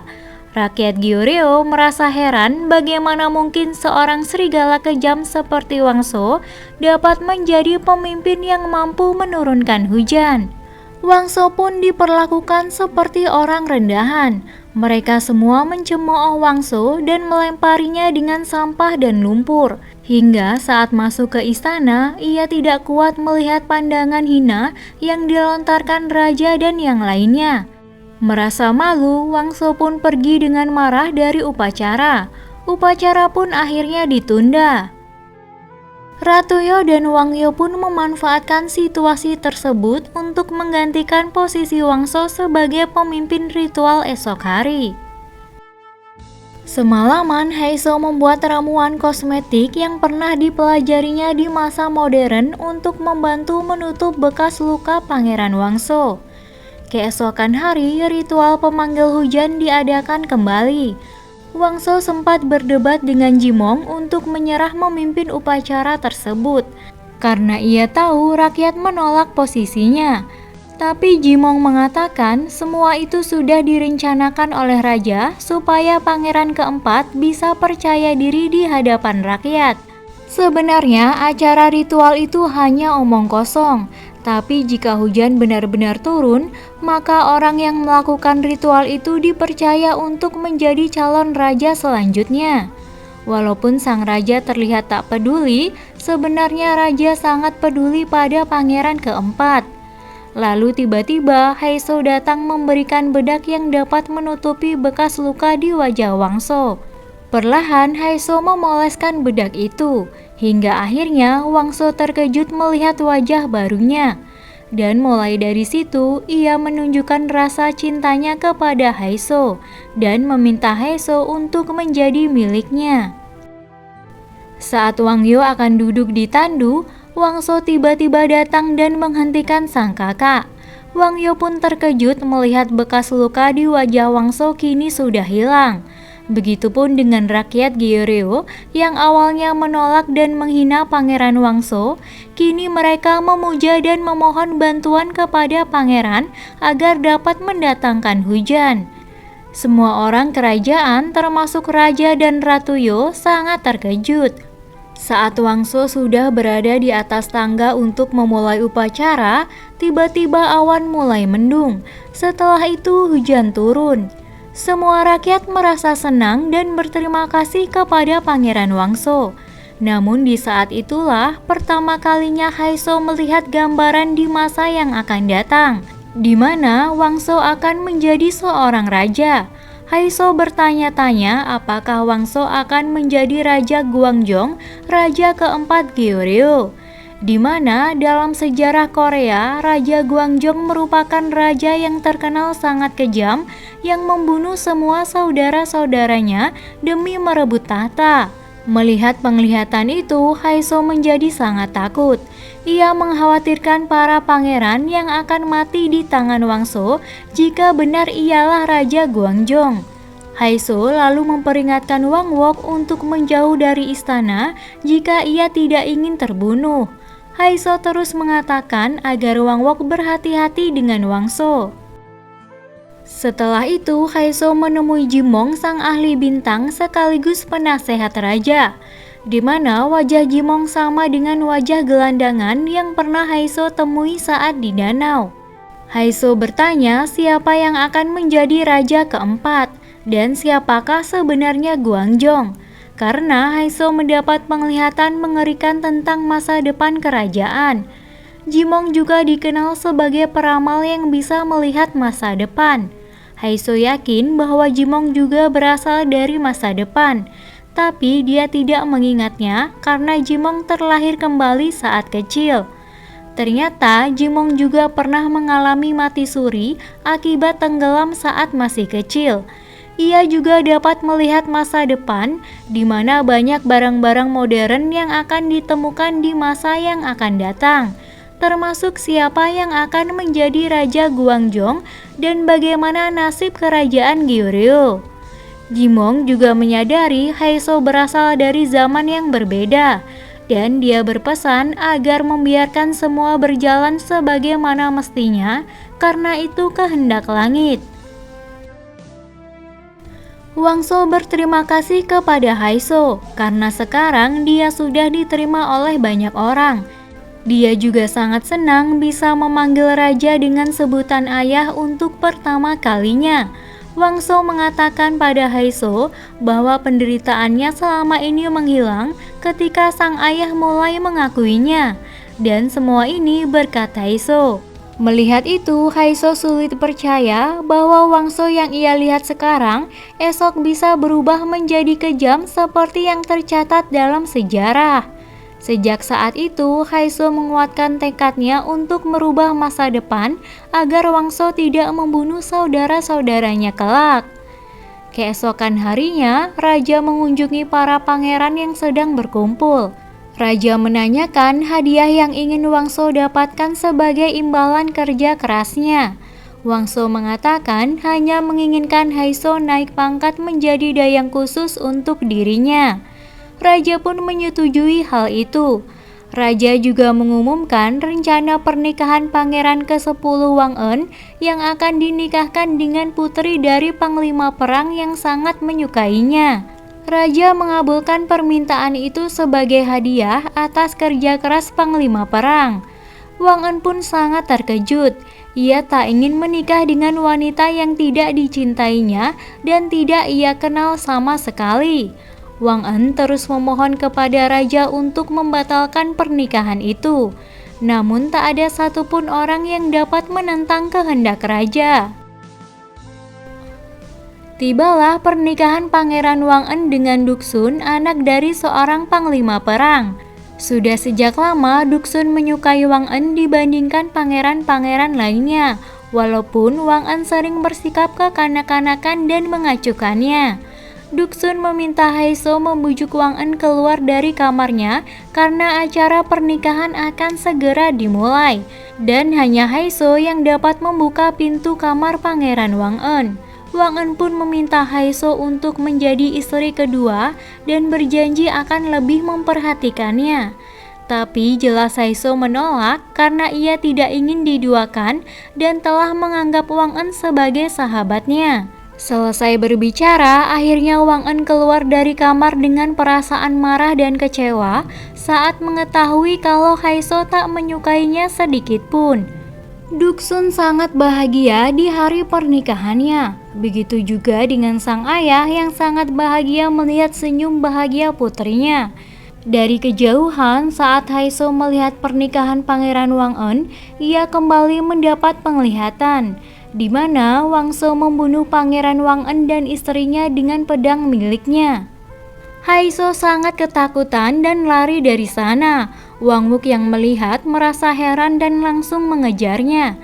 S1: Rakyat Goryeo merasa heran bagaimana mungkin seorang serigala kejam seperti Wangso dapat menjadi pemimpin yang mampu menurunkan hujan. Wangso pun diperlakukan seperti orang rendahan. Mereka semua mencemooh Wangso dan melemparinya dengan sampah dan lumpur. Hingga saat masuk ke istana, ia tidak kuat melihat pandangan hina yang dilontarkan raja dan yang lainnya. Merasa malu, Wangso pun pergi dengan marah dari upacara. Upacara pun akhirnya ditunda. Ratuyo dan Wangyo pun memanfaatkan situasi tersebut untuk menggantikan posisi Wangso sebagai pemimpin ritual esok hari. Semalaman, Haeso membuat ramuan kosmetik yang pernah dipelajarinya di masa modern untuk membantu menutup bekas luka Pangeran Wangso. Keesokan hari, ritual pemanggil hujan diadakan kembali. Wangso sempat berdebat dengan Jimong untuk menyerah memimpin upacara tersebut, karena ia tahu rakyat menolak posisinya. Tapi Jimong mengatakan semua itu sudah direncanakan oleh raja supaya pangeran keempat bisa percaya diri di hadapan rakyat. Sebenarnya acara ritual itu hanya omong kosong. Tapi jika hujan benar-benar turun, maka orang yang melakukan ritual itu dipercaya untuk menjadi calon raja selanjutnya. Walaupun sang raja terlihat tak peduli, sebenarnya raja sangat peduli pada pangeran keempat. Lalu tiba-tiba Haeso datang memberikan bedak yang dapat menutupi bekas luka di wajah Wangso. Perlahan Haeso memoleskan bedak itu, hingga akhirnya Wangso terkejut melihat wajah barunya. Dan mulai dari situ, ia menunjukkan rasa cintanya kepada Haeso dan meminta Haeso untuk menjadi miliknya. Saat Wangyo akan duduk di tandu, Wangso tiba-tiba datang dan menghentikan sang kakak. Wangyo pun terkejut melihat bekas luka di wajah Wangso kini sudah hilang. Begitupun dengan rakyat Goryeo yang awalnya menolak dan menghina Pangeran Wangso, kini mereka memuja dan memohon bantuan kepada pangeran agar dapat mendatangkan hujan. Semua orang kerajaan termasuk raja dan ratuyo sangat terkejut. Saat Wangso sudah berada di atas tangga untuk memulai upacara, tiba-tiba awan mulai mendung. Setelah itu hujan turun. Semua rakyat merasa senang dan berterima kasih kepada Pangeran Wangso. Namun di saat itulah pertama kalinya Haeso melihat gambaran di masa yang akan datang, di mana Wangso akan menjadi seorang raja. Haeso bertanya-tanya apakah Wangso akan menjadi Raja Gwangjong, raja keempat Goryeo. Di mana dalam sejarah Korea, Raja Gwangjong merupakan raja yang terkenal sangat kejam yang membunuh semua saudara-saudaranya demi merebut tahta. Melihat penglihatan itu, Haeso menjadi sangat takut. Ia mengkhawatirkan para pangeran yang akan mati di tangan Wangso jika benar ialah Raja Gwangjong. Haeso lalu memperingatkan Wang Wok untuk menjauh dari istana jika ia tidak ingin terbunuh. Haeso terus mengatakan agar Wang Wok berhati-hati dengan Wangso. Setelah itu, Haeso menemui Jimong, sang ahli bintang sekaligus penasehat raja, di mana wajah Jimong sama dengan wajah gelandangan yang pernah Haeso temui saat di danau. Haeso bertanya siapa yang akan menjadi raja keempat dan siapakah sebenarnya Gwangjong. Karena Haeso mendapat penglihatan mengerikan tentang masa depan kerajaan. Jimong juga dikenal sebagai peramal yang bisa melihat masa depan. Haeso yakin bahwa Jimong juga berasal dari masa depan. tapi dia tidak mengingatnya karena Jimong terlahir kembali saat kecil. Ternyata Jimong juga pernah mengalami mati suri akibat tenggelam saat masih kecil. Ia juga dapat melihat masa depan di mana banyak barang-barang modern yang akan ditemukan di masa yang akan datang, termasuk siapa yang akan menjadi Raja Guangzhong dan bagaimana nasib kerajaan Goryeo. Jimong juga menyadari Haiso berasal dari zaman yang berbeda, dan dia berpesan agar membiarkan semua berjalan sebagaimana mestinya karena itu kehendak langit. Wangso berterima kasih kepada Haiso karena sekarang dia sudah diterima oleh banyak orang. Dia juga sangat senang bisa memanggil raja dengan sebutan ayah untuk pertama kalinya. Wangso mengatakan pada Haiso bahwa penderitaannya selama ini menghilang ketika sang ayah mulai mengakuinya, dan semua ini berkat Haiso. Melihat itu, Haiso sulit percaya bahwa Wangso yang ia lihat sekarang esok bisa berubah menjadi kejam seperti yang tercatat dalam sejarah. Sejak saat itu, Haiso menguatkan tekadnya untuk merubah masa depan agar Wangso tidak membunuh saudara-saudaranya kelak. Keesokan harinya, Raja mengunjungi para pangeran yang sedang berkumpul. Raja menanyakan hadiah yang ingin Wangso dapatkan sebagai imbalan kerja kerasnya. Wangso mengatakan hanya menginginkan Haiso naik pangkat menjadi dayang khusus untuk dirinya. Raja pun menyetujui hal itu. Raja juga mengumumkan rencana pernikahan pangeran ke-10 Wang En yang akan dinikahkan dengan putri dari panglima perang yang sangat menyukainya. Raja mengabulkan permintaan itu sebagai hadiah atas kerja keras panglima perang. Wang En pun sangat terkejut. Ia tak ingin menikah dengan wanita yang tidak dicintainya dan tidak ia kenal sama sekali. Wang En terus memohon kepada raja untuk membatalkan pernikahan itu. Namun tak ada satupun orang yang dapat menentang kehendak raja. Tibalah pernikahan Pangeran Wang En dengan Duxun, anak dari seorang panglima perang. Sudah sejak lama Duxun menyukai Wang En dibandingkan pangeran-pangeran lainnya, walaupun Wang En sering bersikap kekanak-kanakan dan mengacuhkannya. Duxun meminta Haiso membujuk Wang En keluar dari kamarnya karena acara pernikahan akan segera dimulai, dan hanya Haiso yang dapat membuka pintu kamar Pangeran Wang En. Wang En pun meminta Haiso untuk menjadi istri kedua dan berjanji akan lebih memperhatikannya. Tapi jelas Haiso menolak karena ia tidak ingin diduakan dan telah menganggap Wang En sebagai sahabatnya. Selesai berbicara, akhirnya Wang En keluar dari kamar dengan perasaan marah dan kecewa saat mengetahui kalau Haiso tak menyukainya sedikit pun. Duxun sangat bahagia di hari pernikahannya. Begitu juga dengan sang ayah yang sangat bahagia melihat senyum bahagia putrinya. Dari kejauhan saat Haiso melihat pernikahan Pangeran Wang En, ia kembali mendapat penglihatan di mana Wangso membunuh Pangeran Wang En dan istrinya dengan pedang miliknya. Haiso sangat ketakutan dan lari dari sana. Wang Wuk yang melihat merasa heran dan langsung mengejarnya.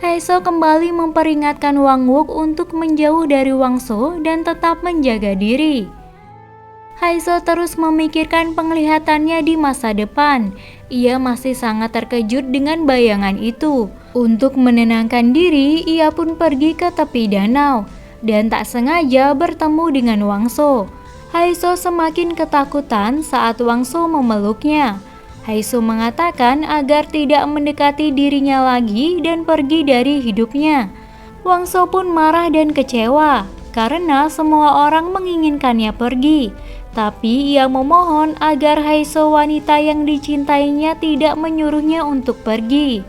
S1: Haiso kembali memperingatkan Wang Wuk untuk menjauh dari Wangso dan tetap menjaga diri. Haiso terus memikirkan penglihatannya di masa depan. Ia masih sangat terkejut dengan bayangan itu. Untuk menenangkan diri, ia pun pergi ke tepi danau dan tak sengaja bertemu dengan Wangso. Haiso semakin ketakutan saat Wangso memeluknya. Haiso mengatakan agar tidak mendekati dirinya lagi dan pergi dari hidupnya. Wangso pun marah dan kecewa karena semua orang menginginkannya pergi. Tapi ia memohon agar Haiso, wanita yang dicintainya, tidak menyuruhnya untuk pergi.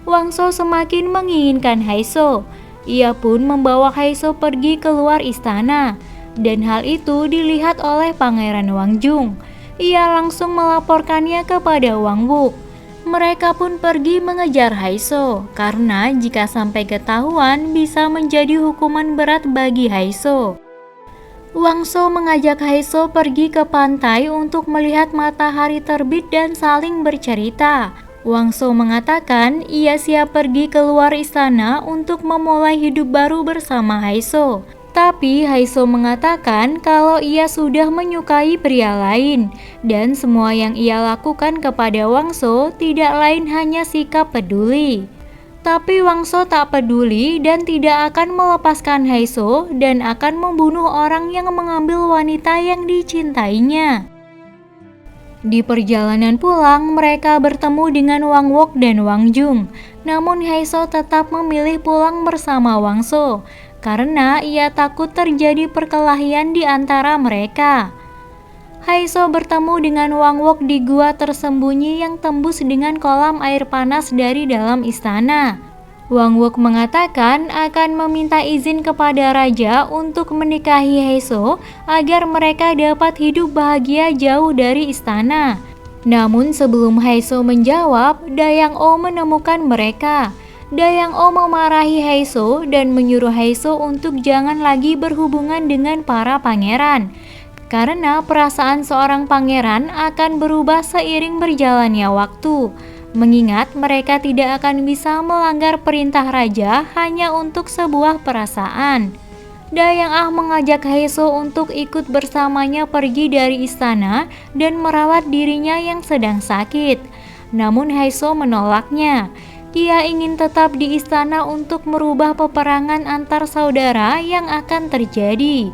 S1: Wangso semakin menginginkan Haiso. Ia pun membawa Haiso pergi keluar istana, dan hal itu dilihat oleh Pangeran Wangjung. Ia langsung melaporkannya kepada Wang Wuk. Mereka pun pergi mengejar Haiso, karena jika sampai ketahuan bisa menjadi hukuman berat bagi Haiso. Wangso mengajak Haiso pergi ke pantai untuk melihat matahari terbit dan saling bercerita. Wangso mengatakan ia siap pergi keluar istana untuk memulai hidup baru bersama Haiso. Tapi Haiso mengatakan kalau ia sudah menyukai pria lain dan semua yang ia lakukan kepada Wangso tidak lain hanya sikap peduli. Tapi Wangso tak peduli dan tidak akan melepaskan Haiso dan akan membunuh orang yang mengambil wanita yang dicintainya. Di perjalanan pulang, mereka bertemu dengan Wang Wok dan Wang Jung. Namun Haiso tetap memilih pulang bersama Wangso karena ia takut terjadi perkelahian di antara mereka. Haiso bertemu dengan Wang Wok di gua tersembunyi yang tembus dengan kolam air panas dari dalam istana. Wang Wok mengatakan akan meminta izin kepada raja untuk menikahi Haiso agar mereka dapat hidup bahagia jauh dari istana. Namun sebelum Haiso menjawab, Dayang-o menemukan mereka. Dayang-o memarahi Haiso dan menyuruh Haiso untuk jangan lagi berhubungan dengan para pangeran. Karena perasaan seorang pangeran akan berubah seiring berjalannya waktu. Mengingat mereka tidak akan bisa melanggar perintah raja hanya untuk sebuah perasaan. Dayang-ah mengajak Haiso untuk ikut bersamanya pergi dari istana dan merawat dirinya yang sedang sakit. Namun Haiso menolaknya. Ia ingin tetap di istana untuk merubah peperangan antar saudara yang akan terjadi.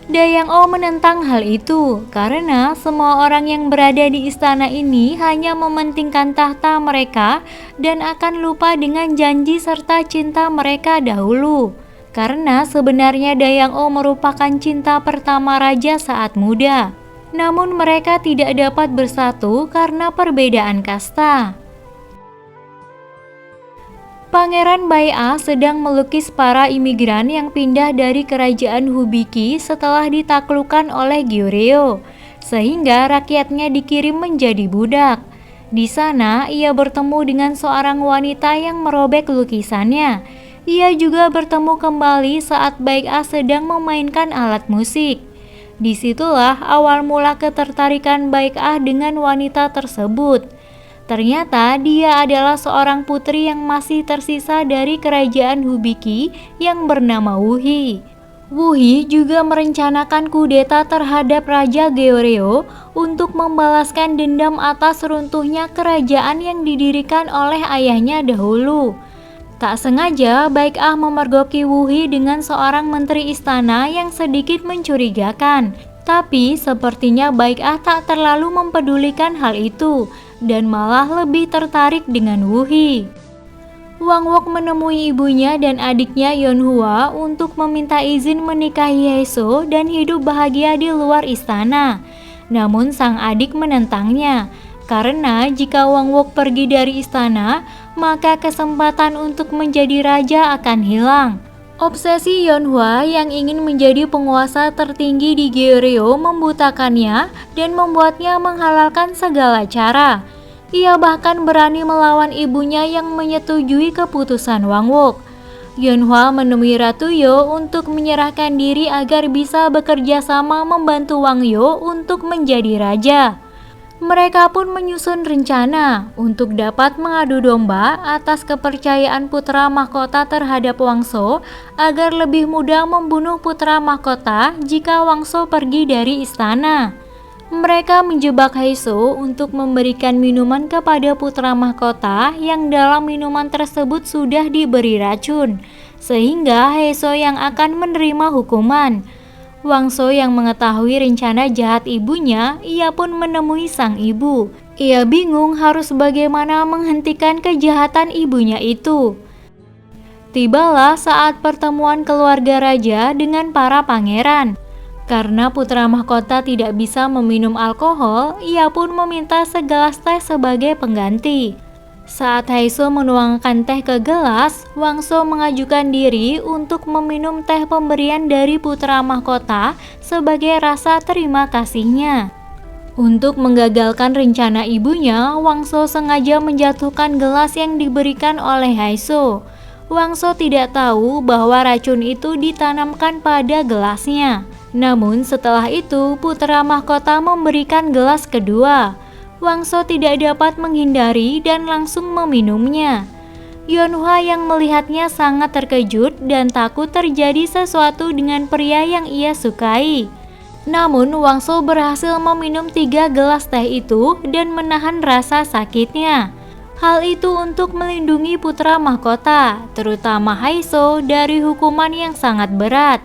S1: Dayang-o menentang hal itu karena semua orang yang berada di istana ini hanya mementingkan tahta mereka dan akan lupa dengan janji serta cinta mereka dahulu. Karena sebenarnya Dayang-o merupakan cinta pertama raja saat muda. Namun mereka tidak dapat bersatu karena perbedaan kasta. Pangeran Bai-ah sedang melukis para imigran yang pindah dari kerajaan Hubiki setelah ditaklukkan oleh Goryeo, sehingga rakyatnya dikirim menjadi budak. Di sana, ia bertemu dengan seorang wanita yang merobek lukisannya. Ia juga bertemu kembali saat Bai-ah sedang memainkan alat musik. Disitulah awal mula ketertarikan Bai-ah dengan wanita tersebut. Ternyata dia adalah seorang putri yang masih tersisa dari kerajaan Hubiki yang bernama Wuhi. Wuhi juga merencanakan kudeta terhadap Raja Goryeo untuk membalaskan dendam atas runtuhnya kerajaan yang didirikan oleh ayahnya dahulu. Tak sengaja Bai-ah memergoki Wuhi dengan seorang menteri istana yang sedikit mencurigakan. Tapi sepertinya Bai-ah tak terlalu mempedulikan hal itu dan malah lebih tertarik dengan Wuhi. Wang Wok menemui ibunya dan adiknya Yeonhwa untuk meminta izin menikahi Haiso dan hidup bahagia di luar istana. Namun sang adik menentangnya, karena jika Wang Wok pergi dari istana, maka kesempatan untuk menjadi raja akan hilang. Obsesi Yeonhwa yang ingin menjadi penguasa tertinggi di Goryeo membutakannya dan membuatnya menghalalkan segala cara. Ia bahkan berani melawan ibunya yang menyetujui keputusan Wang Wok. Yeonhwa menemui Ratu Yo untuk menyerahkan diri agar bisa bekerja sama membantu Wang Yo untuk menjadi raja. Mereka pun menyusun rencana untuk dapat mengadu domba atas kepercayaan putra mahkota terhadap Wangso agar lebih mudah membunuh putra mahkota jika Wangso pergi dari istana. Mereka menjebak Haiso untuk memberikan minuman kepada putra mahkota yang dalam minuman tersebut sudah diberi racun, sehingga Haiso yang akan menerima hukuman. Wangso yang mengetahui rencana jahat ibunya, ia pun menemui sang ibu. Ia bingung harus bagaimana menghentikan kejahatan ibunya itu. Tibalah saat pertemuan keluarga raja dengan para pangeran. Karena putra mahkota tidak bisa meminum alkohol, ia pun meminta segelas teh sebagai pengganti. Saat Haiso menuangkan teh ke gelas, Wangso mengajukan diri untuk meminum teh pemberian dari putra mahkota sebagai rasa terima kasihnya. Untuk menggagalkan rencana ibunya, Wangso sengaja menjatuhkan gelas yang diberikan oleh Haiso. Wangso tidak tahu bahwa racun itu ditanamkan pada gelasnya. Namun setelah itu putra mahkota memberikan gelas kedua. Wangso tidak dapat menghindari dan langsung meminumnya. Yonhwa yang melihatnya sangat terkejut dan takut terjadi sesuatu dengan pria yang ia sukai. Namun Wangso berhasil meminum 3 gelas teh itu dan menahan rasa sakitnya. Hal itu untuk melindungi putra mahkota, terutama Haiso, dari hukuman yang sangat berat.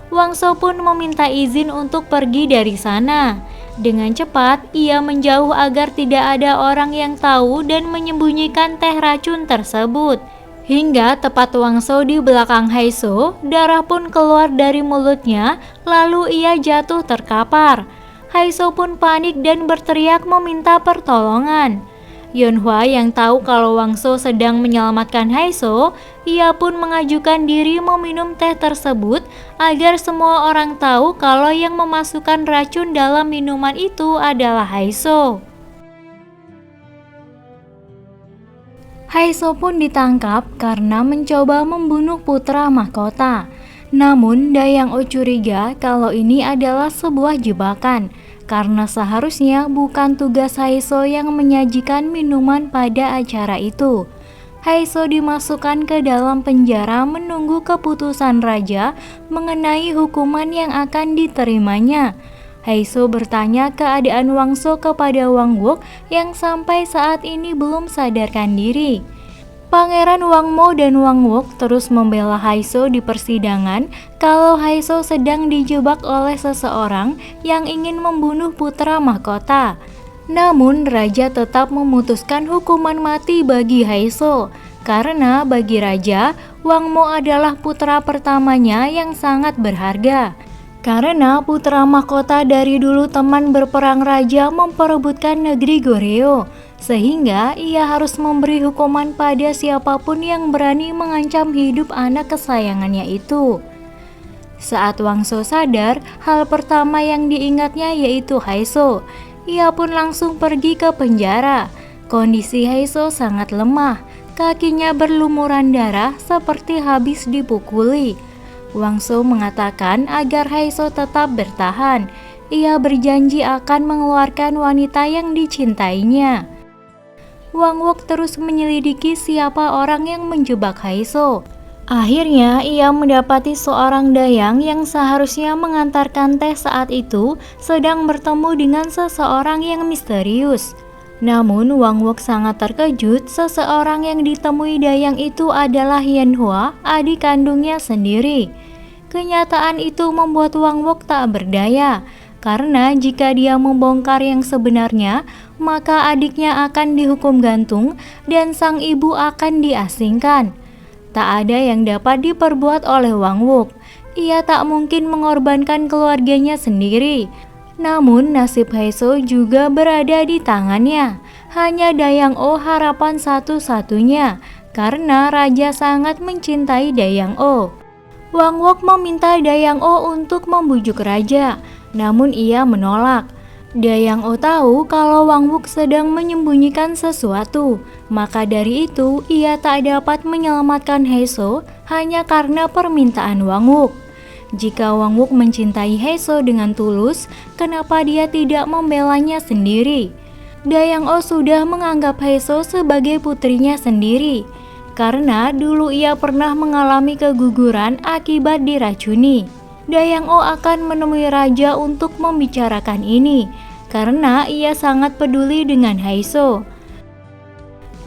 S1: Wangso pun meminta izin untuk pergi dari sana. Dengan cepat, ia menjauh agar tidak ada orang yang tahu dan menyembunyikan teh racun tersebut. Hingga tepat Wangso di belakang Haiso, darah pun keluar dari mulutnya, lalu ia jatuh terkapar. Haiso pun panik dan berteriak meminta pertolongan. Yonhwa yang tahu kalau Wangso sedang menyelamatkan Haiso, ia pun mengajukan diri meminum teh tersebut agar semua orang tahu kalau yang memasukkan racun dalam minuman itu adalah Haiso. Haiso pun ditangkap karena mencoba membunuh putra mahkota. Namun Dayang-o curiga kalau ini adalah sebuah jebakan, karena seharusnya bukan tugas Haiso yang menyajikan minuman pada acara itu. Haiso dimasukkan ke dalam penjara menunggu keputusan raja mengenai hukuman yang akan diterimanya. Haiso bertanya keadaan Wangso kepada Wang Wook yang sampai saat ini belum sadarkan diri. Pangeran Wangmo dan Wang Wook terus membela Haiso di persidangan kalau Haiso sedang dijebak oleh seseorang yang ingin membunuh putra mahkota. Namun raja tetap memutuskan hukuman mati bagi Haiso karena bagi raja, Wangmo adalah putra pertamanya yang sangat berharga. Karena putra mahkota dari dulu teman berperang raja memperebutkan negeri Goryeo, sehingga ia harus memberi hukuman pada siapapun yang berani mengancam hidup anak kesayangannya itu. Saat Wangso sadar, hal pertama yang diingatnya yaitu Haiso. Ia pun langsung pergi ke penjara. Kondisi Haiso sangat lemah, kakinya berlumuran darah seperti habis dipukuli. Wangso mengatakan agar Haiso tetap bertahan. Ia berjanji akan mengeluarkan wanita yang dicintainya. Wang Wook terus menyelidiki siapa orang yang menjebak Haiso. Akhirnya ia mendapati seorang dayang yang seharusnya mengantarkan teh saat itu sedang bertemu dengan seseorang yang misterius. Namun Wang Wook sangat terkejut, seseorang yang ditemui dayang itu adalah Yenhua, adik kandungnya sendiri. Kenyataan itu membuat Wang Wook tak berdaya, karena jika dia membongkar yang sebenarnya, maka adiknya akan dihukum gantung dan sang ibu akan diasingkan. Tak ada yang dapat diperbuat oleh Wang Wook. Ia tak mungkin mengorbankan keluarganya sendiri. Namun nasib Haiso juga berada di tangannya. Hanya Dayang-o harapan satu-satunya, karena raja sangat mencintai Dayang-o. Wang Wook meminta Dayang-o untuk membujuk raja, namun ia menolak. Dayang-o tahu kalau Wang Wook sedang menyembunyikan sesuatu, maka dari itu ia tak dapat menyelamatkan Haiso hanya karena permintaan Wang Wook. Jika Wang Wook mencintai Haiso dengan tulus, kenapa dia tidak membelanya sendiri? Dayang-o sudah menganggap Haiso sebagai putrinya sendiri, karena dulu ia pernah mengalami keguguran akibat diracuni. Dayang-o akan menemui raja untuk membicarakan ini, karena ia sangat peduli dengan Haiso.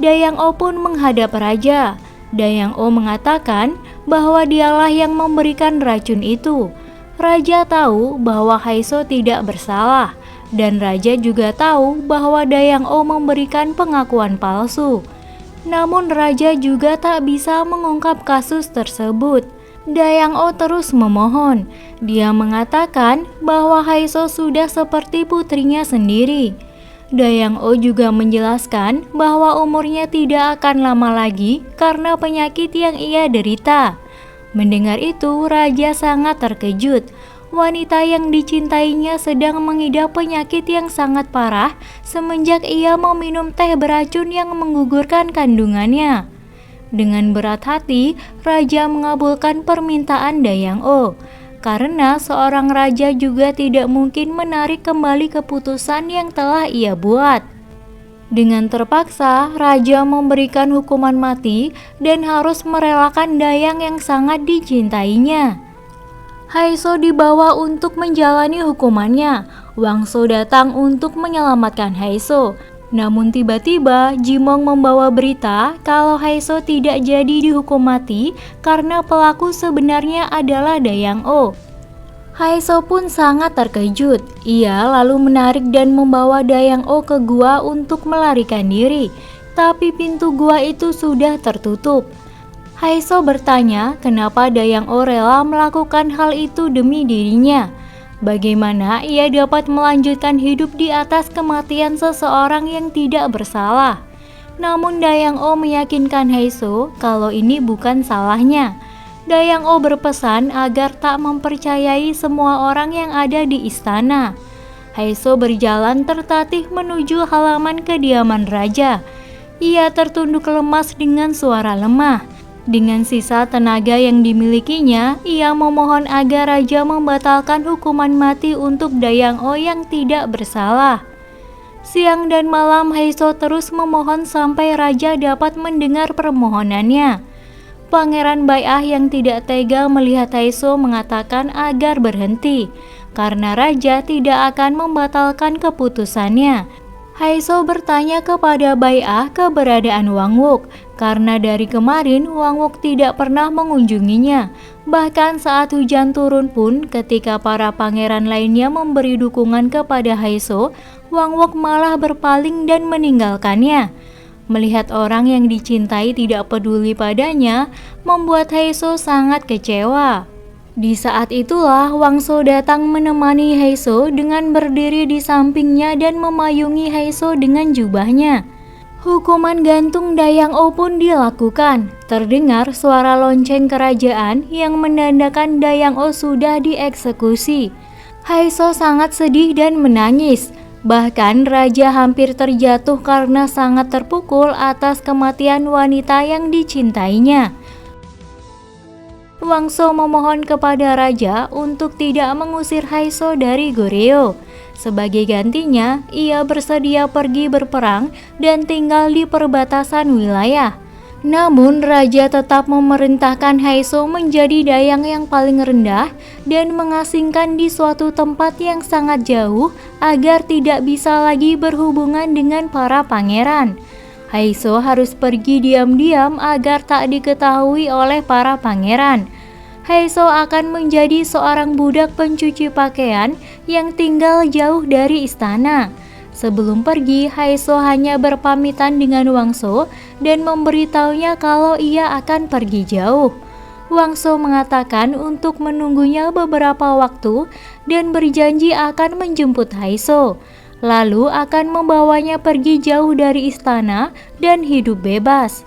S1: Dayang-o pun menghadap raja. Dayang-o mengatakan bahwa dialah yang memberikan racun itu. Raja tahu bahwa Haiso tidak bersalah, dan raja juga tahu bahwa Dayang-o memberikan pengakuan palsu. Namun raja juga tak bisa mengungkap kasus tersebut. Dayang-o terus memohon. Dia mengatakan bahwa Haiso sudah seperti putrinya sendiri. Dayang-o juga menjelaskan bahwa umurnya tidak akan lama lagi karena penyakit yang ia derita. Mendengar itu, raja sangat terkejut. Wanita yang dicintainya sedang mengidap penyakit yang sangat parah semenjak ia meminum teh beracun yang menggugurkan kandungannya. Dengan berat hati, raja mengabulkan permintaan Dayang-o. karena seorang raja juga tidak mungkin menarik kembali keputusan yang telah ia buat. Dengan terpaksa, raja memberikan hukuman mati dan harus merelakan Dayang yang sangat dicintainya. Haeso dibawa untuk menjalani hukumannya. Wangso datang untuk menyelamatkan Haeso. Namun tiba-tiba Jimong membawa berita kalau Haeso tidak jadi dihukum mati karena pelaku sebenarnya adalah Dayang-o. Haeso pun sangat terkejut. Ia lalu menarik dan membawa Dayang-o ke gua untuk melarikan diri. Tapi pintu gua itu sudah tertutup. Haeso bertanya kenapa Dayang-o rela melakukan hal itu demi dirinya. Bagaimana ia dapat melanjutkan hidup di atas kematian seseorang yang tidak bersalah? Namun Dayang-o meyakinkan Haeso kalau ini bukan salahnya. Dayang-o berpesan agar tak mempercayai semua orang yang ada di istana. Haeso berjalan tertatih menuju halaman kediaman raja. Ia tertunduk lemas dengan suara lemah. Dengan sisa tenaga yang dimilikinya, ia memohon agar raja membatalkan hukuman mati untuk Dayang-o yang tidak bersalah. Siang dan malam Haeso terus memohon sampai raja dapat mendengar permohonannya. Pangeran Bai'ah yang tidak tega melihat Haeso mengatakan agar berhenti, karena raja tidak akan membatalkan keputusannya. Haeso bertanya kepada Bai'ah keberadaan Wang Wook, karena dari kemarin Wang Wook tidak pernah mengunjunginya. Bahkan saat hujan turun pun, ketika para pangeran lainnya memberi dukungan kepada Haeso, Wang Wook malah berpaling dan meninggalkannya. Melihat orang yang dicintai tidak peduli padanya, membuat Haeso sangat kecewa. Di saat itulah Wangso datang menemani Haeso dengan berdiri di sampingnya dan memayungi Haeso dengan jubahnya. Hukuman gantung Dayang-o pun dilakukan. Terdengar suara lonceng kerajaan yang menandakan Dayang-o sudah dieksekusi. Haeso sangat sedih dan menangis. Bahkan raja hampir terjatuh karena sangat terpukul atas kematian wanita yang dicintainya. Wangso memohon kepada raja untuk tidak mengusir Haeso dari Goryeo. Sebagai gantinya, ia bersedia pergi berperang dan tinggal di perbatasan wilayah. Namun, raja tetap memerintahkan Haeso menjadi dayang yang paling rendah dan mengasingkan di suatu tempat yang sangat jauh agar tidak bisa lagi berhubungan dengan para pangeran. Haeso harus pergi diam-diam agar tak diketahui oleh para pangeran. Haeso akan menjadi seorang budak pencuci pakaian yang tinggal jauh dari istana. Sebelum pergi, Haeso hanya berpamitan dengan Wangso dan memberitahunya kalau ia akan pergi jauh. Wangso mengatakan untuk menunggunya beberapa waktu dan berjanji akan menjemput Haeso. Lalu akan membawanya pergi jauh dari istana dan hidup bebas.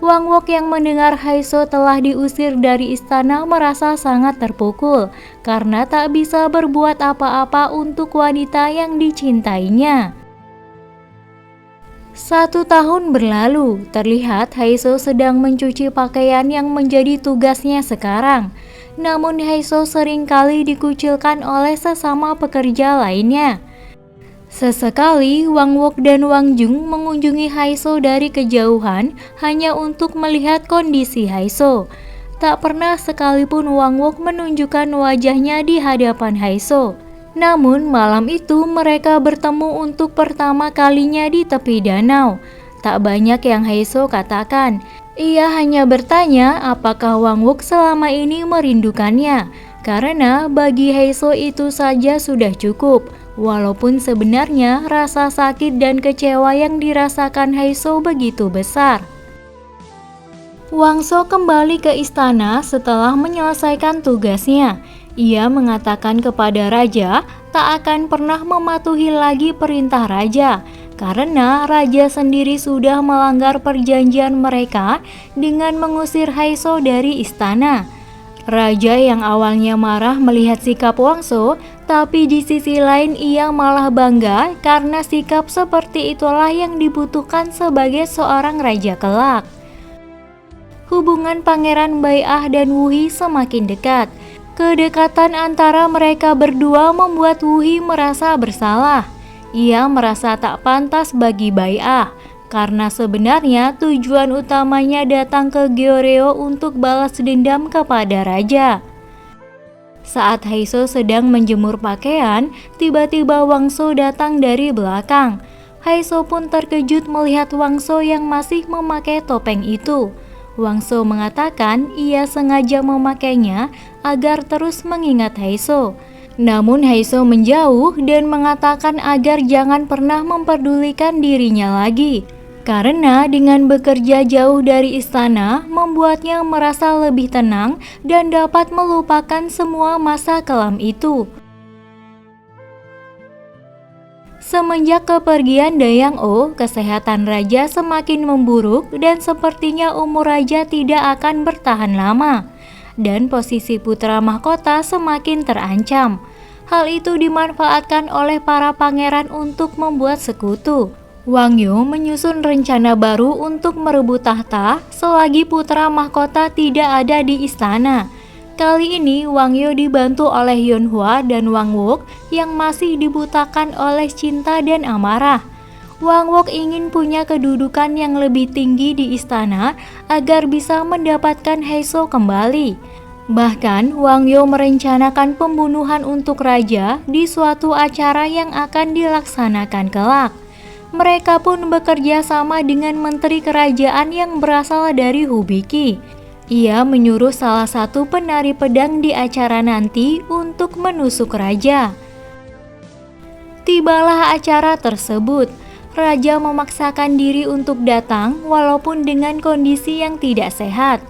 S1: Wang Wook yang mendengar Haeso telah diusir dari istana merasa sangat terpukul karena tak bisa berbuat apa-apa untuk wanita yang dicintainya. 1 tahun berlalu, terlihat Haeso sedang mencuci pakaian yang menjadi tugasnya sekarang. Namun Haeso seringkali dikucilkan oleh sesama pekerja lainnya. Sesekali Wang Wook dan Wang Jung mengunjungi Haeso dari kejauhan hanya untuk melihat kondisi Haeso. Tak pernah sekalipun Wang Wook menunjukkan wajahnya di hadapan Haeso. Namun malam itu mereka bertemu untuk pertama kalinya di tepi danau. Tak banyak yang Haeso katakan. Ia hanya bertanya apakah Wang Wook selama ini merindukannya. Karena bagi Haeso itu saja sudah cukup. Walaupun sebenarnya rasa sakit dan kecewa yang dirasakan Haeso begitu besar. Wangso kembali ke istana setelah menyelesaikan tugasnya. Ia mengatakan kepada raja tak akan pernah mematuhi lagi perintah raja, karena raja sendiri sudah melanggar perjanjian mereka dengan mengusir Haeso dari istana. Raja yang awalnya marah melihat sikap Wangso, tapi di sisi lain ia malah bangga karena sikap seperti itulah yang dibutuhkan sebagai seorang raja kelak. Hubungan Pangeran Bai'ah dan Wuhi semakin dekat. Kedekatan antara mereka berdua membuat Wuhi merasa bersalah. Ia merasa tak pantas bagi Bai'ah, karena sebenarnya tujuan utamanya datang ke Goryeo untuk balas dendam kepada raja. Saat Haeso sedang menjemur pakaian, tiba-tiba Wangso datang dari belakang. Haeso pun terkejut melihat Wangso yang masih memakai topeng itu. Wangso mengatakan ia sengaja memakainya agar terus mengingat Haeso. Namun Haeso menjauh dan mengatakan agar jangan pernah memperdulikan dirinya lagi. Karena dengan bekerja jauh dari istana membuatnya merasa lebih tenang dan dapat melupakan semua masa kelam itu. Semenjak kepergian Dayang-o, kesehatan raja semakin memburuk dan sepertinya umur raja tidak akan bertahan lama. Dan posisi putra mahkota semakin terancam. Hal itu dimanfaatkan oleh para pangeran untuk membuat sekutu. Wang Yo menyusun rencana baru untuk merebut tahta selagi putra mahkota tidak ada di istana. Kali ini Wang Yo dibantu oleh Yonhwa dan Wang Wok yang masih dibutakan oleh cinta dan amarah. Wang Wok ingin punya kedudukan yang lebih tinggi di istana agar bisa mendapatkan Haeso kembali. Bahkan Wang Yo merencanakan pembunuhan untuk raja di suatu acara yang akan dilaksanakan kelak. Mereka pun bekerja sama dengan menteri kerajaan yang berasal dari Hubiki. Ia menyuruh salah satu penari pedang di acara nanti untuk menusuk raja. Tibalah acara tersebut. Raja memaksakan diri untuk datang walaupun dengan kondisi yang tidak sehat.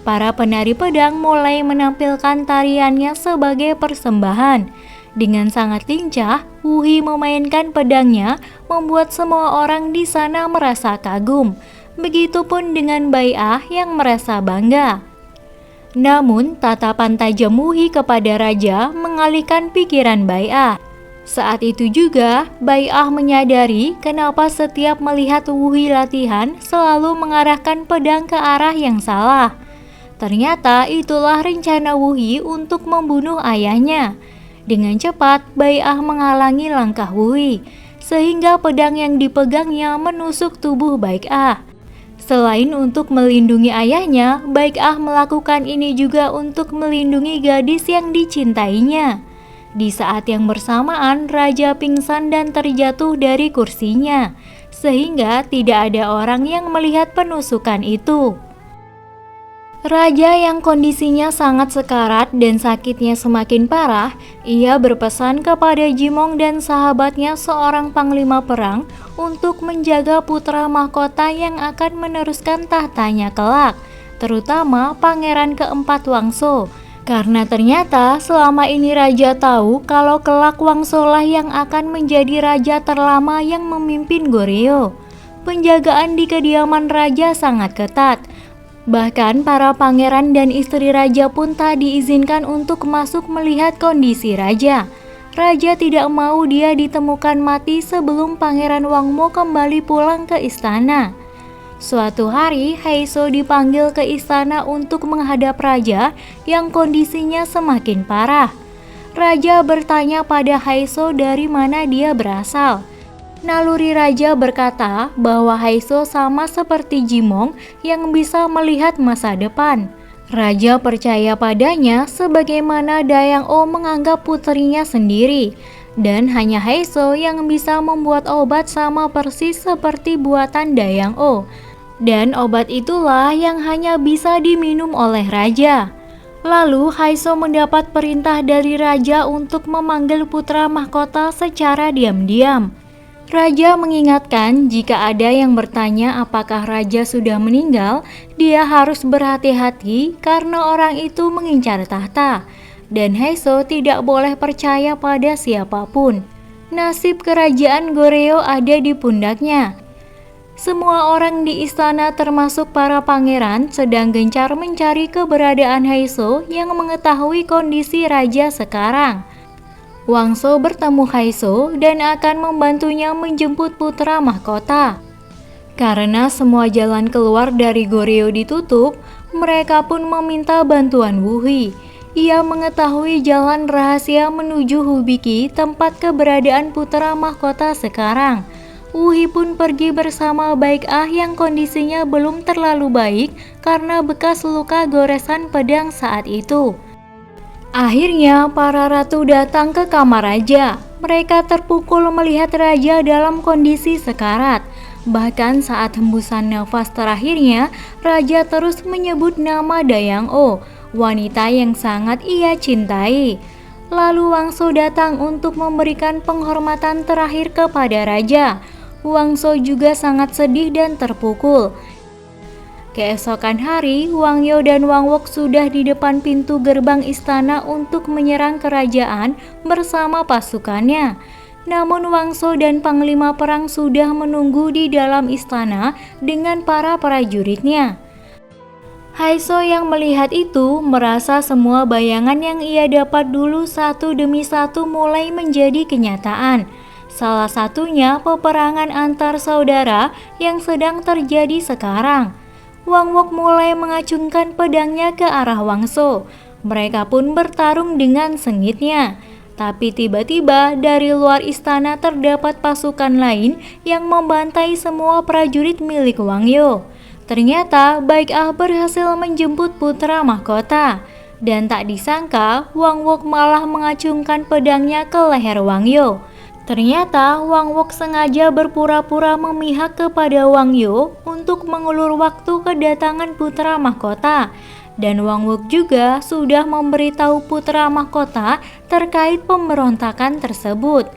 S1: Para penari pedang mulai menampilkan tariannya sebagai persembahan. Dengan sangat lincah, Wuhi memainkan pedangnya membuat semua orang di sana merasa kagum. Begitupun dengan Bai'ah yang merasa bangga. Namun, tatapan tajam Wuhi kepada raja mengalihkan pikiran Bai'ah. Saat itu juga, Bai'ah menyadari kenapa setiap melihat Wuhi latihan selalu mengarahkan pedang ke arah yang salah. Ternyata itulah rencana Wuhi untuk membunuh ayahnya. Dengan cepat, Bai'ah menghalangi langkah Wuhi, sehingga pedang yang dipegangnya menusuk tubuh Bai'ah. Selain untuk melindungi ayahnya, Bai'ah melakukan ini juga untuk melindungi gadis yang dicintainya. Di saat yang bersamaan, raja pingsan dan terjatuh dari kursinya, sehingga tidak ada orang yang melihat penusukan itu. Raja yang kondisinya sangat sekarat dan sakitnya semakin parah, ia berpesan kepada Jimong dan sahabatnya seorang panglima perang untuk menjaga putra mahkota yang akan meneruskan tahtanya kelak, terutama pangeran keempat Wangso. Karena ternyata selama ini raja tahu kalau kelak Wangso lah yang akan menjadi raja terlama yang memimpin Goryeo. Penjagaan di kediaman raja sangat ketat. Bahkan para pangeran dan istri raja pun tak diizinkan untuk masuk melihat kondisi raja. Raja tidak mau dia ditemukan mati sebelum Pangeran Wangmo kembali pulang ke istana. Suatu hari, Haeso dipanggil ke istana untuk menghadap raja yang kondisinya semakin parah. Raja bertanya pada Haeso dari mana dia berasal. Naluri raja berkata bahwa Haeso sama seperti Jimong yang bisa melihat masa depan. Raja percaya padanya sebagaimana Dayang-o menganggap putrinya sendiri. Dan hanya Haeso yang bisa membuat obat sama persis seperti buatan Dayang-o. Dan obat itulah yang hanya bisa diminum oleh raja. Lalu Haeso mendapat perintah dari raja untuk memanggil putra mahkota secara diam-diam. Raja mengingatkan jika ada yang bertanya apakah raja sudah meninggal, dia harus berhati-hati karena orang itu mengincar tahta. Dan Haeso tidak boleh percaya pada siapapun. Nasib kerajaan Goryeo ada di pundaknya. Semua orang di istana termasuk para pangeran sedang gencar mencari keberadaan Haeso yang mengetahui kondisi raja sekarang. Wangso bertemu Haeso dan akan membantunya menjemput putra mahkota. Karena semua jalan keluar dari Goryeo ditutup, mereka pun meminta bantuan Wuhi. Ia mengetahui jalan rahasia menuju Hubiki, tempat keberadaan putra mahkota sekarang. Wuhi pun pergi bersama Baik Ah yang kondisinya belum terlalu baik karena bekas luka goresan pedang saat itu. Akhirnya para ratu datang ke kamar raja. Mereka terpukul melihat raja dalam kondisi sekarat. Bahkan saat hembusan nafas terakhirnya, raja terus menyebut nama Dayang O, wanita yang sangat ia cintai. Lalu Wangso datang untuk memberikan penghormatan terakhir kepada raja. Wangso juga sangat sedih dan terpukul. Keesokan hari, Wang Yo dan Wang Wok sudah di depan pintu gerbang istana untuk menyerang kerajaan bersama pasukannya. Namun Wangso dan Panglima Perang sudah menunggu di dalam istana dengan para prajuritnya. Haiso yang melihat itu merasa semua bayangan yang ia dapat dulu satu demi satu mulai menjadi kenyataan. Salah satunya peperangan antar saudara yang sedang terjadi sekarang. Wang Wok mulai mengacungkan pedangnya ke arah Wangso. Mereka pun bertarung dengan sengitnya. Tapi tiba-tiba dari luar istana terdapat pasukan lain yang membantai semua prajurit milik Wang Yo. Ternyata Baik Ah berhasil menjemput putra mahkota. Dan tak disangka Wang Wok malah mengacungkan pedangnya ke leher Wang Yo. Ternyata Wang Wok sengaja berpura-pura memihak kepada Wang Yo untuk mengulur waktu kedatangan putra mahkota. Dan Wang Wok juga sudah memberitahu putra mahkota terkait pemberontakan tersebut.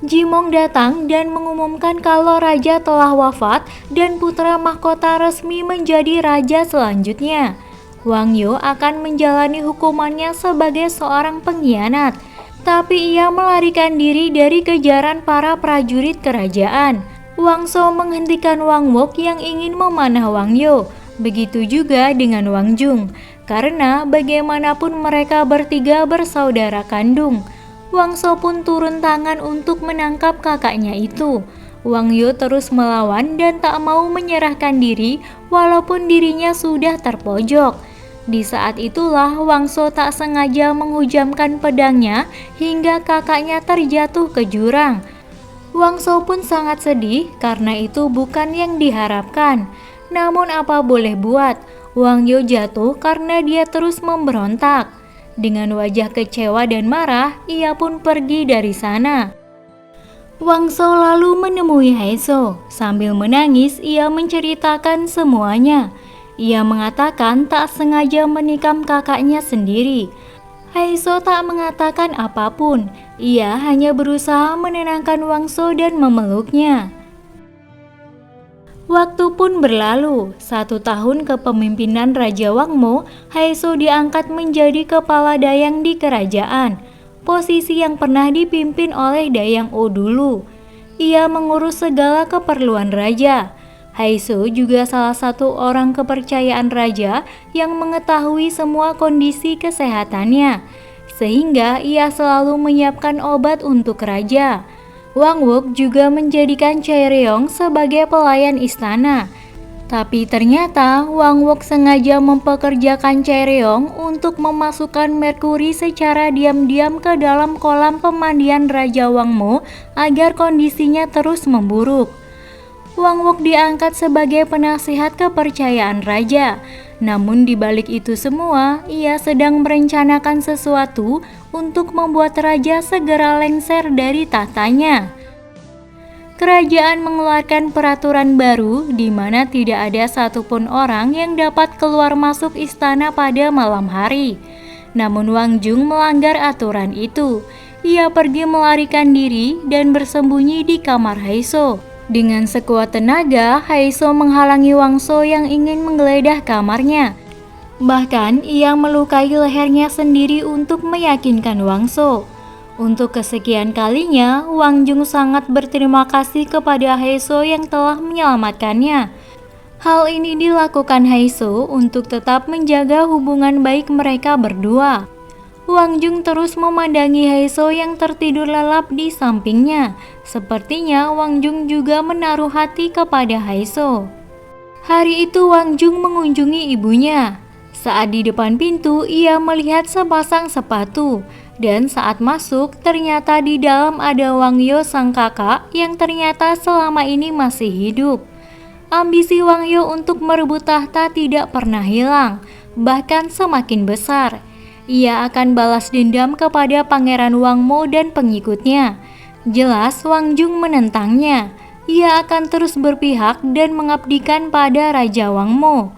S1: Jimong datang dan mengumumkan kalau raja telah wafat dan putra mahkota resmi menjadi raja selanjutnya. Wang Yo akan menjalani hukumannya sebagai seorang pengkhianat. Tapi ia melarikan diri dari kejaran para prajurit kerajaan. Wangso menghentikan Wang Wok yang ingin memanah Wang Yo. Begitu juga dengan Wang Jung, karena bagaimanapun mereka bertiga bersaudara kandung. Wangso pun turun tangan untuk menangkap kakaknya itu. Wang Yo terus melawan dan tak mau menyerahkan diri walaupun dirinya sudah terpojok. Di saat itulah Wangso tak sengaja menghujamkan pedangnya hingga kakaknya terjatuh ke jurang. Wangso pun sangat sedih karena itu bukan yang diharapkan. Namun apa boleh buat, Wang Yo jatuh karena dia terus memberontak. Dengan wajah kecewa dan marah, ia pun pergi dari sana. Wangso lalu menemui Haiso. Sambil menangis, ia menceritakan semuanya. Ia mengatakan tak sengaja menikam kakaknya sendiri. Haiso tak mengatakan apapun. Ia hanya berusaha menenangkan Wangso dan memeluknya. Waktu pun berlalu. 1 tahun kepemimpinan Raja Wangmo, Haiso diangkat menjadi kepala dayang di kerajaan. Posisi yang pernah dipimpin oleh Dayang O dulu. Ia mengurus segala keperluan raja. Haiso juga salah satu orang kepercayaan raja yang mengetahui semua kondisi kesehatannya, sehingga ia selalu menyiapkan obat untuk raja. Wang Wok juga menjadikan Chaereong sebagai pelayan istana. Tapi ternyata Wang Wok sengaja mempekerjakan Chaereong untuk memasukkan merkuri secara diam-diam ke dalam kolam pemandian Raja Wangmo agar kondisinya terus memburuk. Wang Wok diangkat sebagai penasihat kepercayaan raja. Namun di balik itu semua, ia sedang merencanakan sesuatu untuk membuat raja segera lengser dari tahtanya. Kerajaan mengeluarkan peraturan baru di mana tidak ada satupun orang yang dapat keluar masuk istana pada malam hari. Namun Wang Jung melanggar aturan itu. Ia pergi melarikan diri dan bersembunyi di kamar Haiso. Dengan sekuat tenaga, Haiso menghalangi Wangso yang ingin menggeledah kamarnya. Bahkan ia melukai lehernya sendiri untuk meyakinkan Wangso. Untuk kesekian kalinya, Wang Jung sangat berterima kasih kepada Haiso yang telah menyelamatkannya. Hal ini dilakukan Haiso untuk tetap menjaga hubungan baik mereka berdua. Wang Jung terus memandangi Haiso yang tertidur lelap di sampingnya. Sepertinya Wang Jung juga menaruh hati kepada Haiso. Hari itu Wang Jung mengunjungi ibunya. Saat di depan pintu, ia melihat sepasang sepatu. Dan saat masuk, ternyata di dalam ada Wang Yo sang kakak yang ternyata selama ini masih hidup. Ambisi Wang Yo untuk merebut tahta tidak pernah hilang, bahkan semakin besar. Ia akan balas dendam kepada Pangeran Wang Mo dan pengikutnya. Jelas Wang Jung menentangnya. Ia akan terus berpihak dan mengabdikan pada Raja Wang Mo.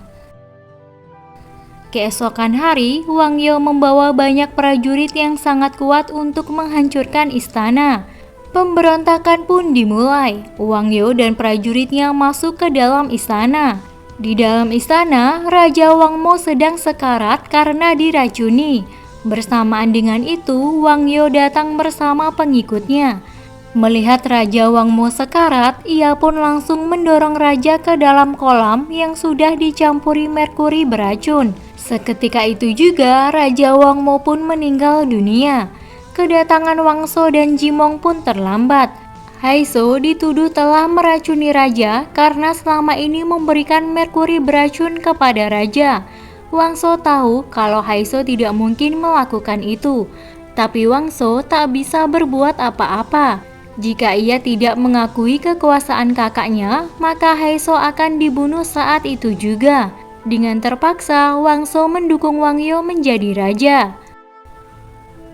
S1: Keesokan hari, Wang Yo membawa banyak prajurit yang sangat kuat untuk menghancurkan istana. Pemberontakan pun dimulai. Wang Yo dan prajuritnya masuk ke dalam istana. Di dalam istana, Raja Wang Mo sedang sekarat karena diracuni. Bersamaan dengan itu, Wang Yo datang bersama pengikutnya. Melihat Raja Wang Mo sekarat, ia pun langsung mendorong raja ke dalam kolam yang sudah dicampuri merkuri beracun. Seketika itu juga Raja Wang Mo pun meninggal dunia. Kedatangan Wang So dan Jimong pun terlambat. Haiso dituduh telah meracuni raja karena selama ini memberikan merkuri beracun kepada raja. Wang So tahu kalau Haiso tidak mungkin melakukan itu, tapi Wang So tak bisa berbuat apa-apa. Jika ia tidak mengakui kekuasaan kakaknya, maka Haiso akan dibunuh saat itu juga. Dengan terpaksa, Wang So mendukung Wang Yo menjadi raja.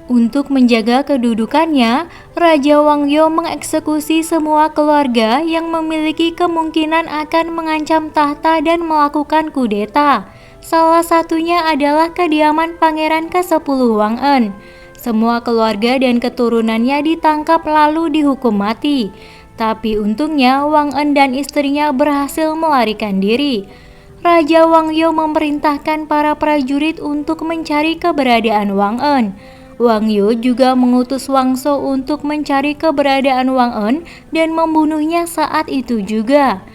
S1: Untuk menjaga kedudukannya, Raja Wang Yo mengeksekusi semua keluarga yang memiliki kemungkinan akan mengancam tahta dan melakukan kudeta. Salah satunya adalah kediaman Pangeran ke-10 Wang En. Semua keluarga dan keturunannya ditangkap lalu dihukum mati. Tapi untungnya Wang En dan istrinya berhasil melarikan diri. Raja Wang Yo memerintahkan para prajurit untuk mencari keberadaan Wang En. Wang Yo juga mengutus Wang So untuk mencari keberadaan Wang En dan membunuhnya saat itu juga.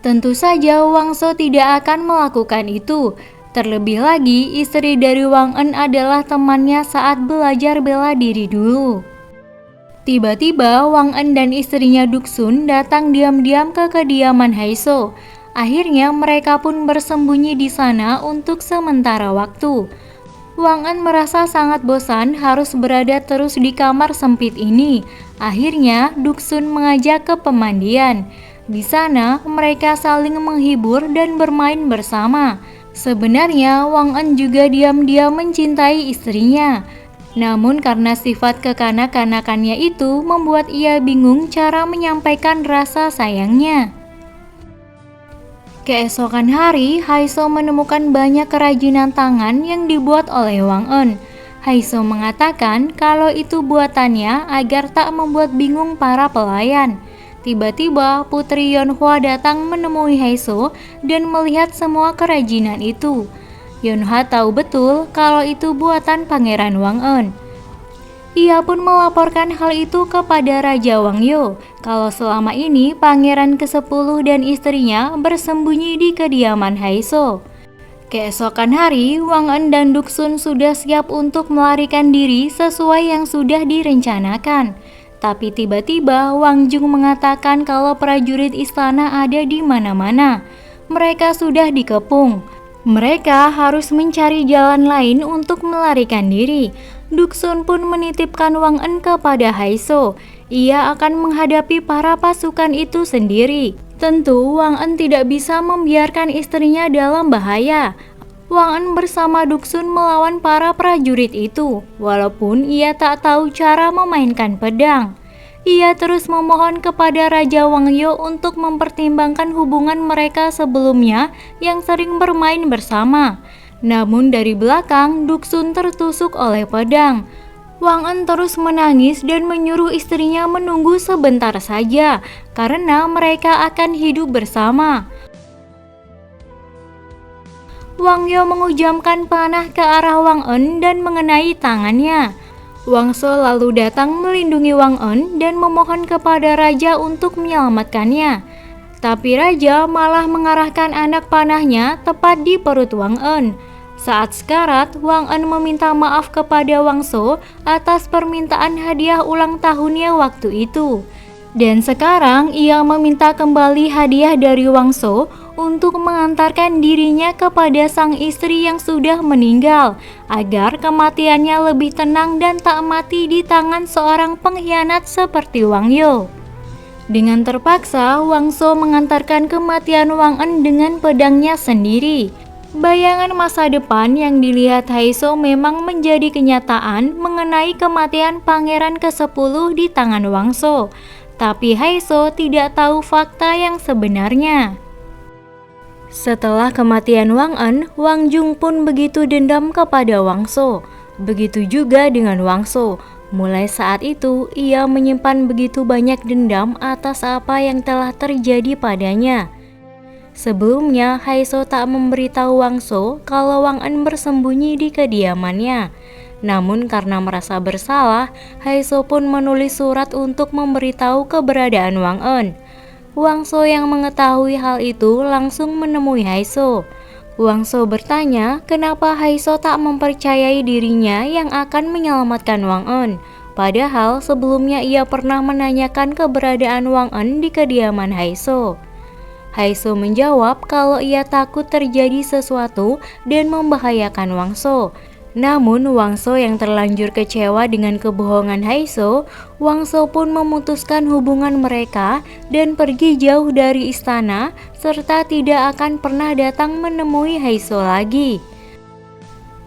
S1: Tentu saja Wang So tidak akan melakukan itu. Terlebih lagi, istri dari Wang En adalah temannya saat belajar bela diri dulu. Tiba-tiba Wang En dan istrinya Duxun datang diam-diam ke kediaman Haiso. Akhirnya mereka pun bersembunyi di sana untuk sementara waktu. Wang En merasa sangat bosan harus berada terus di kamar sempit ini. Akhirnya Duxun mengajak ke pemandian. Di sana mereka saling menghibur dan bermain bersama. Sebenarnya Wang En juga diam-diam mencintai istrinya. Namun karena sifat kekanak-kanakannya itu membuat ia bingung cara menyampaikan rasa sayangnya. Keesokan hari, Haiso menemukan banyak kerajinan tangan yang dibuat oleh Wang En. Haiso mengatakan kalau itu buatannya agar tak membuat bingung para pelayan. Tiba-tiba Putri Yonhua datang menemui Haiso dan melihat semua kerajinan itu. Yonhua tahu betul kalau itu buatan Pangeran Wang En. Ia pun melaporkan hal itu kepada Raja Wang Yo, kalau selama ini Pangeran ke-10 dan istrinya bersembunyi di kediaman Haiso. Keesokan hari, Wang En dan Duxun sudah siap untuk melarikan diri sesuai yang sudah direncanakan. Tapi tiba-tiba Wang Jung mengatakan kalau prajurit istana ada di mana-mana. Mereka sudah dikepung. Mereka harus mencari jalan lain untuk melarikan diri. Duxun pun menitipkan Wang En kepada Haiso. Ia akan menghadapi para pasukan itu sendiri. Tentu Wang En tidak bisa membiarkan istrinya dalam bahaya. Wang En bersama Duxun melawan para prajurit itu, walaupun ia tak tahu cara memainkan pedang. Ia terus memohon kepada Raja Wang Yo untuk mempertimbangkan hubungan mereka sebelumnya yang sering bermain bersama. Namun dari belakang, Duxun tertusuk oleh pedang. Wang En terus menangis dan menyuruh istrinya menunggu sebentar saja, karena mereka akan hidup bersama. Wang Yo menghujamkan panah ke arah Wang En dan mengenai tangannya. Wang So lalu datang melindungi Wang En dan memohon kepada raja untuk menyelamatkannya. Tapi raja malah mengarahkan anak panahnya tepat di perut Wang En. Saat sekarat, Wang En meminta maaf kepada Wang So atas permintaan hadiah ulang tahunnya waktu itu. Dan sekarang ia meminta kembali hadiah dari Wang So untuk mengantarkan dirinya kepada sang istri yang sudah meninggal, agar kematiannya lebih tenang dan tak mati di tangan seorang pengkhianat seperti Wang Yo. Dengan terpaksa, Wang So mengantarkan kematian Wang En dengan pedangnya sendiri. Bayangan masa depan yang dilihat Haiso memang menjadi kenyataan mengenai kematian pangeran ke-10 di tangan Wang So. Tapi Haiso tidak tahu fakta yang sebenarnya. Setelah kematian Wang En, Wang Jung pun begitu dendam kepada Wang So. Begitu juga dengan Wang So. Mulai saat itu, ia menyimpan begitu banyak dendam atas apa yang telah terjadi padanya. Sebelumnya, Haiso tak memberitahu Wang So kalau Wang En bersembunyi di kediamannya. Namun karena merasa bersalah, Haiso pun menulis surat untuk memberitahu keberadaan Wang En. Wang So yang mengetahui hal itu langsung menemui Haiso. Wang So bertanya kenapa Haiso tak mempercayai dirinya yang akan menyelamatkan Wang En. Padahal sebelumnya ia pernah menanyakan keberadaan Wang En di kediaman Haiso. Haiso menjawab kalau ia takut terjadi sesuatu dan membahayakan Wang So. Namun Wang So yang terlanjur kecewa dengan kebohongan Haiso, Wang So pun memutuskan hubungan mereka dan pergi jauh dari istana serta tidak akan pernah datang menemui Haiso lagi.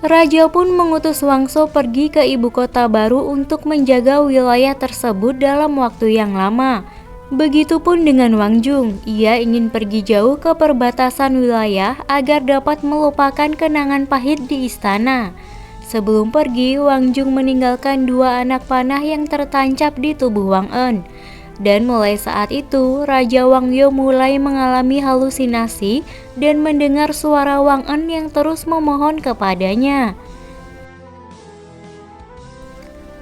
S1: Raja pun mengutus Wang So pergi ke ibu kota baru untuk menjaga wilayah tersebut dalam waktu yang lama. Begitupun dengan Wang Jung, ia ingin pergi jauh ke perbatasan wilayah agar dapat melupakan kenangan pahit di istana. Sebelum pergi, Wang Jung meninggalkan 2 anak panah yang tertancap di tubuh Wang En. Dan mulai saat itu, Raja Wang Yo mulai mengalami halusinasi dan mendengar suara Wang En yang terus memohon kepadanya.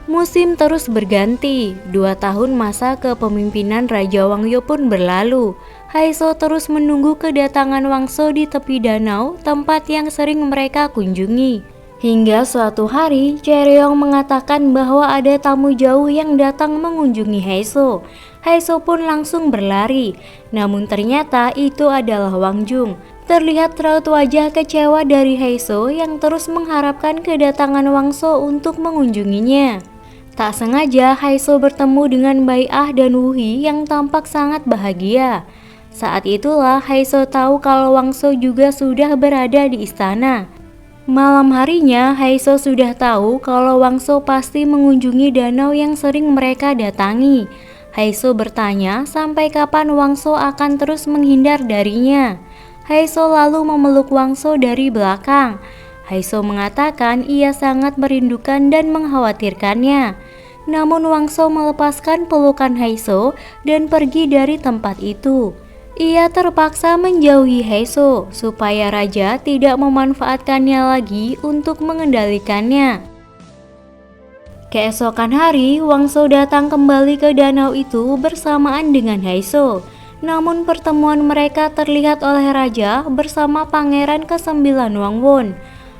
S1: Musim terus berganti, 2 tahun masa kepemimpinan Raja Wang Yo pun berlalu. Haiso terus menunggu kedatangan Wang So di tepi danau, tempat yang sering mereka kunjungi. Hingga suatu hari, Chaeryeong mengatakan bahwa ada tamu jauh yang datang mengunjungi Haiso. Haiso pun langsung berlari, namun ternyata itu adalah Wang Jung. Terlihat raut wajah kecewa dari Haiso yang terus mengharapkan kedatangan Wang So untuk mengunjunginya. Tak sengaja Haiso bertemu dengan Bai Ah dan Wu Hi yang tampak sangat bahagia. Saat itulah Haiso tahu kalau Wang So juga sudah berada di istana. Malam harinya Haiso sudah tahu kalau Wang So pasti mengunjungi danau yang sering mereka datangi. Haiso bertanya sampai kapan Wang So akan terus menghindar darinya. Haiso lalu memeluk Wang So dari belakang. Haiso mengatakan ia sangat merindukan dan mengkhawatirkannya. Namun Wang So melepaskan pelukan Haiso dan pergi dari tempat itu. Ia terpaksa menjauhi Haiso supaya raja tidak memanfaatkannya lagi untuk mengendalikannya. Keesokan hari, Wang So datang kembali ke danau itu bersamaan dengan Haiso. Namun pertemuan mereka terlihat oleh raja bersama pangeran ke-9 Wang Won.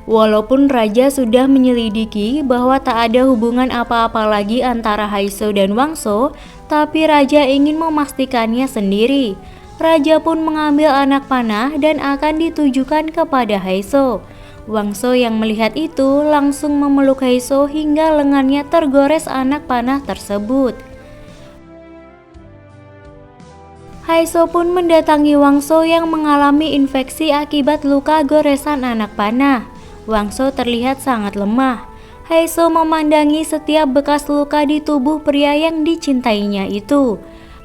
S1: Walaupun raja sudah menyelidiki bahwa tak ada hubungan apa-apa lagi antara Haiso dan Wang So, tapi raja ingin memastikannya sendiri. Raja pun mengambil anak panah dan akan ditujukan kepada Haiso. Wang So yang melihat itu langsung memeluk Haiso hingga lengannya tergores anak panah tersebut. Haiso pun mendatangi Wang So yang mengalami infeksi akibat luka goresan anak panah. Wang So terlihat sangat lemah. Haiso memandangi setiap bekas luka di tubuh pria yang dicintainya itu.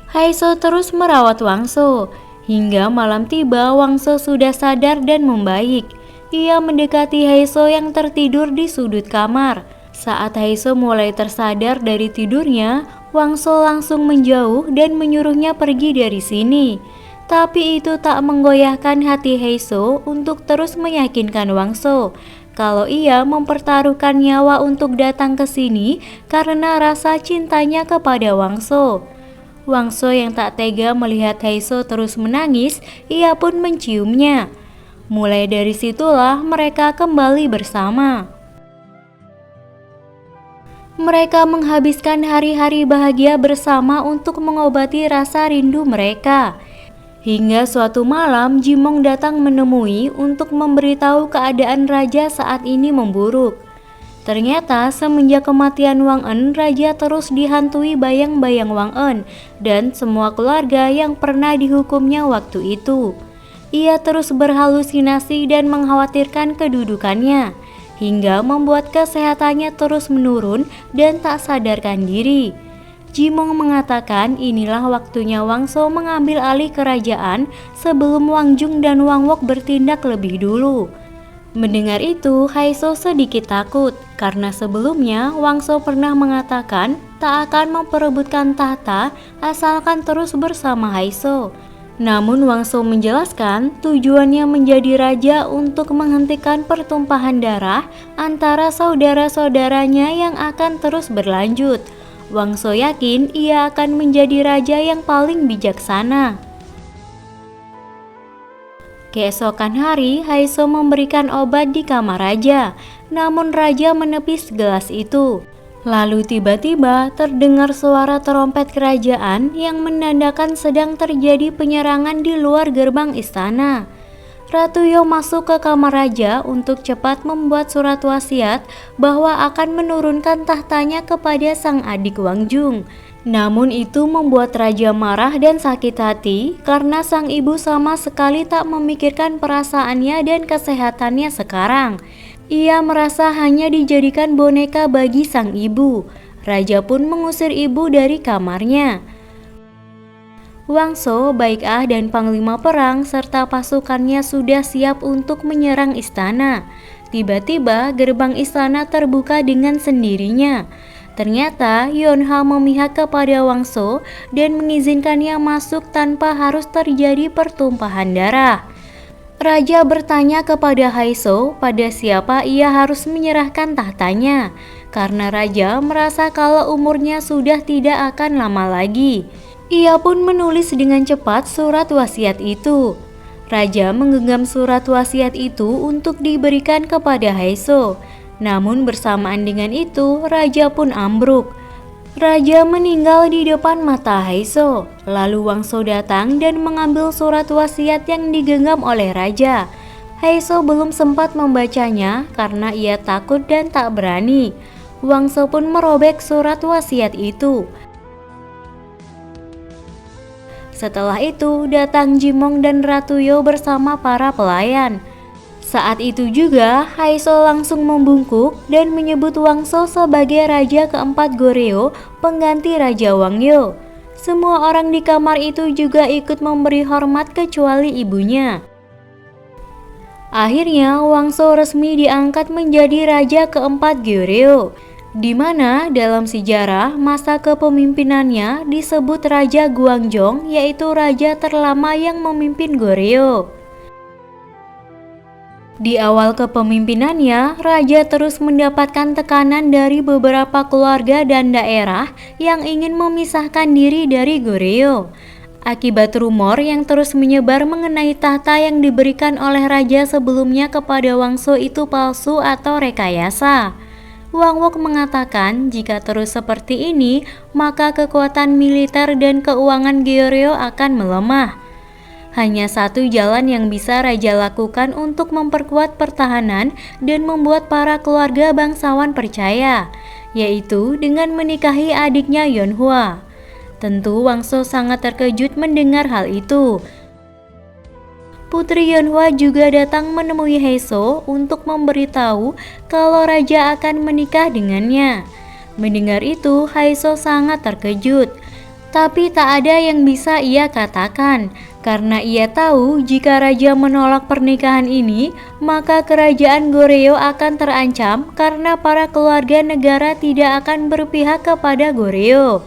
S1: Haiso terus merawat Wang So. Hingga malam tiba, Wang So sudah sadar dan membaik. Ia mendekati Haiso yang tertidur di sudut kamar. Saat Haiso mulai tersadar dari tidurnya, Wang So langsung menjauh dan menyuruhnya pergi dari sini. Tapi itu tak menggoyahkan hati Haiso untuk terus meyakinkan Wang So kalau ia mempertaruhkan nyawa untuk datang ke sini karena rasa cintanya kepada Wang So. Wang So yang tak tega melihat Haiso terus menangis, ia pun menciumnya. Mulai dari situlah mereka kembali bersama. Mereka menghabiskan hari-hari bahagia bersama untuk mengobati rasa rindu mereka. Hingga suatu malam Jimong datang menemui untuk memberitahu keadaan raja saat ini memburuk. Ternyata semenjak kematian Wang En, raja terus dihantui bayang-bayang Wang En dan semua keluarga yang pernah dihukumnya waktu itu. Ia terus berhalusinasi dan mengkhawatirkan kedudukannya, hingga membuat kesehatannya terus menurun dan tak sadarkan diri. Jimong mengatakan inilah waktunya Wangso mengambil alih kerajaan sebelum Wang Jung dan Wang Wok bertindak lebih dulu. Mendengar itu, Haiso sedikit takut karena sebelumnya Wangso pernah mengatakan tak akan memperebutkan tahta asalkan terus bersama Haiso. Namun Wangso menjelaskan tujuannya menjadi raja untuk menghentikan pertumpahan darah antara saudara-saudaranya yang akan terus berlanjut. Wangso yakin ia akan menjadi raja yang paling bijaksana. Keesokan hari, Haiso memberikan obat di kamar raja, namun raja menepis gelas itu. Lalu tiba-tiba terdengar suara trompet kerajaan yang menandakan sedang terjadi penyerangan di luar gerbang istana. Ratu Yo masuk ke kamar raja untuk cepat membuat surat wasiat bahwa akan menurunkan tahtanya kepada sang adik Wang Jung. Namun itu membuat raja marah dan sakit hati karena sang ibu sama sekali tak memikirkan perasaannya dan kesehatannya sekarang. Ia merasa hanya dijadikan boneka bagi sang ibu. Raja pun mengusir ibu dari kamarnya. Wangso, Baik Ah dan panglima perang serta pasukannya sudah siap untuk menyerang istana. Tiba-tiba gerbang istana terbuka dengan sendirinya. Ternyata Yonha memihak kepada Wangso dan mengizinkannya masuk tanpa harus terjadi pertumpahan darah. Raja bertanya kepada Haiso pada siapa ia harus menyerahkan tahtanya, karena raja merasa kalau umurnya sudah tidak akan lama lagi. Ia pun menulis dengan cepat surat wasiat itu. Raja menggenggam surat wasiat itu untuk diberikan kepada Haiso. Namun bersamaan dengan itu, raja pun ambruk. Raja meninggal di depan mata Haiso. Lalu Wangso datang dan mengambil surat wasiat yang digenggam oleh raja. Haiso belum sempat membacanya karena ia takut dan tak berani. Wangso pun merobek surat wasiat itu. Setelah itu datang Jimong dan Ratu Yo bersama para pelayan. Saat itu juga Haiso langsung membungkuk dan menyebut Wangso sebagai raja keempat Goryeo, pengganti Raja Wang Yo. Semua orang di kamar itu juga ikut memberi hormat kecuali ibunya. Akhirnya Wangso resmi diangkat menjadi raja keempat Goryeo, di mana dalam sejarah masa kepemimpinannya disebut Raja Guangzhong, yaitu raja terlama yang memimpin Goryeo. Di awal kepemimpinannya, raja terus mendapatkan tekanan dari beberapa keluarga dan daerah yang ingin memisahkan diri dari Goryeo. Akibat rumor yang terus menyebar mengenai tahta yang diberikan oleh raja sebelumnya kepada Wangso itu palsu atau rekayasa. Wang Wok mengatakan jika terus seperti ini, maka kekuatan militer dan keuangan Goryeo akan melemah. Hanya satu jalan yang bisa raja lakukan untuk memperkuat pertahanan dan membuat para keluarga bangsawan percaya, yaitu dengan menikahi adiknya Yonhua. Tentu Wangso sangat terkejut mendengar hal itu. Putri Yonhua juga datang menemui Haiso untuk memberitahu kalau raja akan menikah dengannya. Mendengar itu, Haiso sangat terkejut. Tapi tak ada yang bisa ia katakan, karena ia tahu jika raja menolak pernikahan ini, maka kerajaan Goryeo akan terancam karena para keluarga negara tidak akan berpihak kepada Goryeo.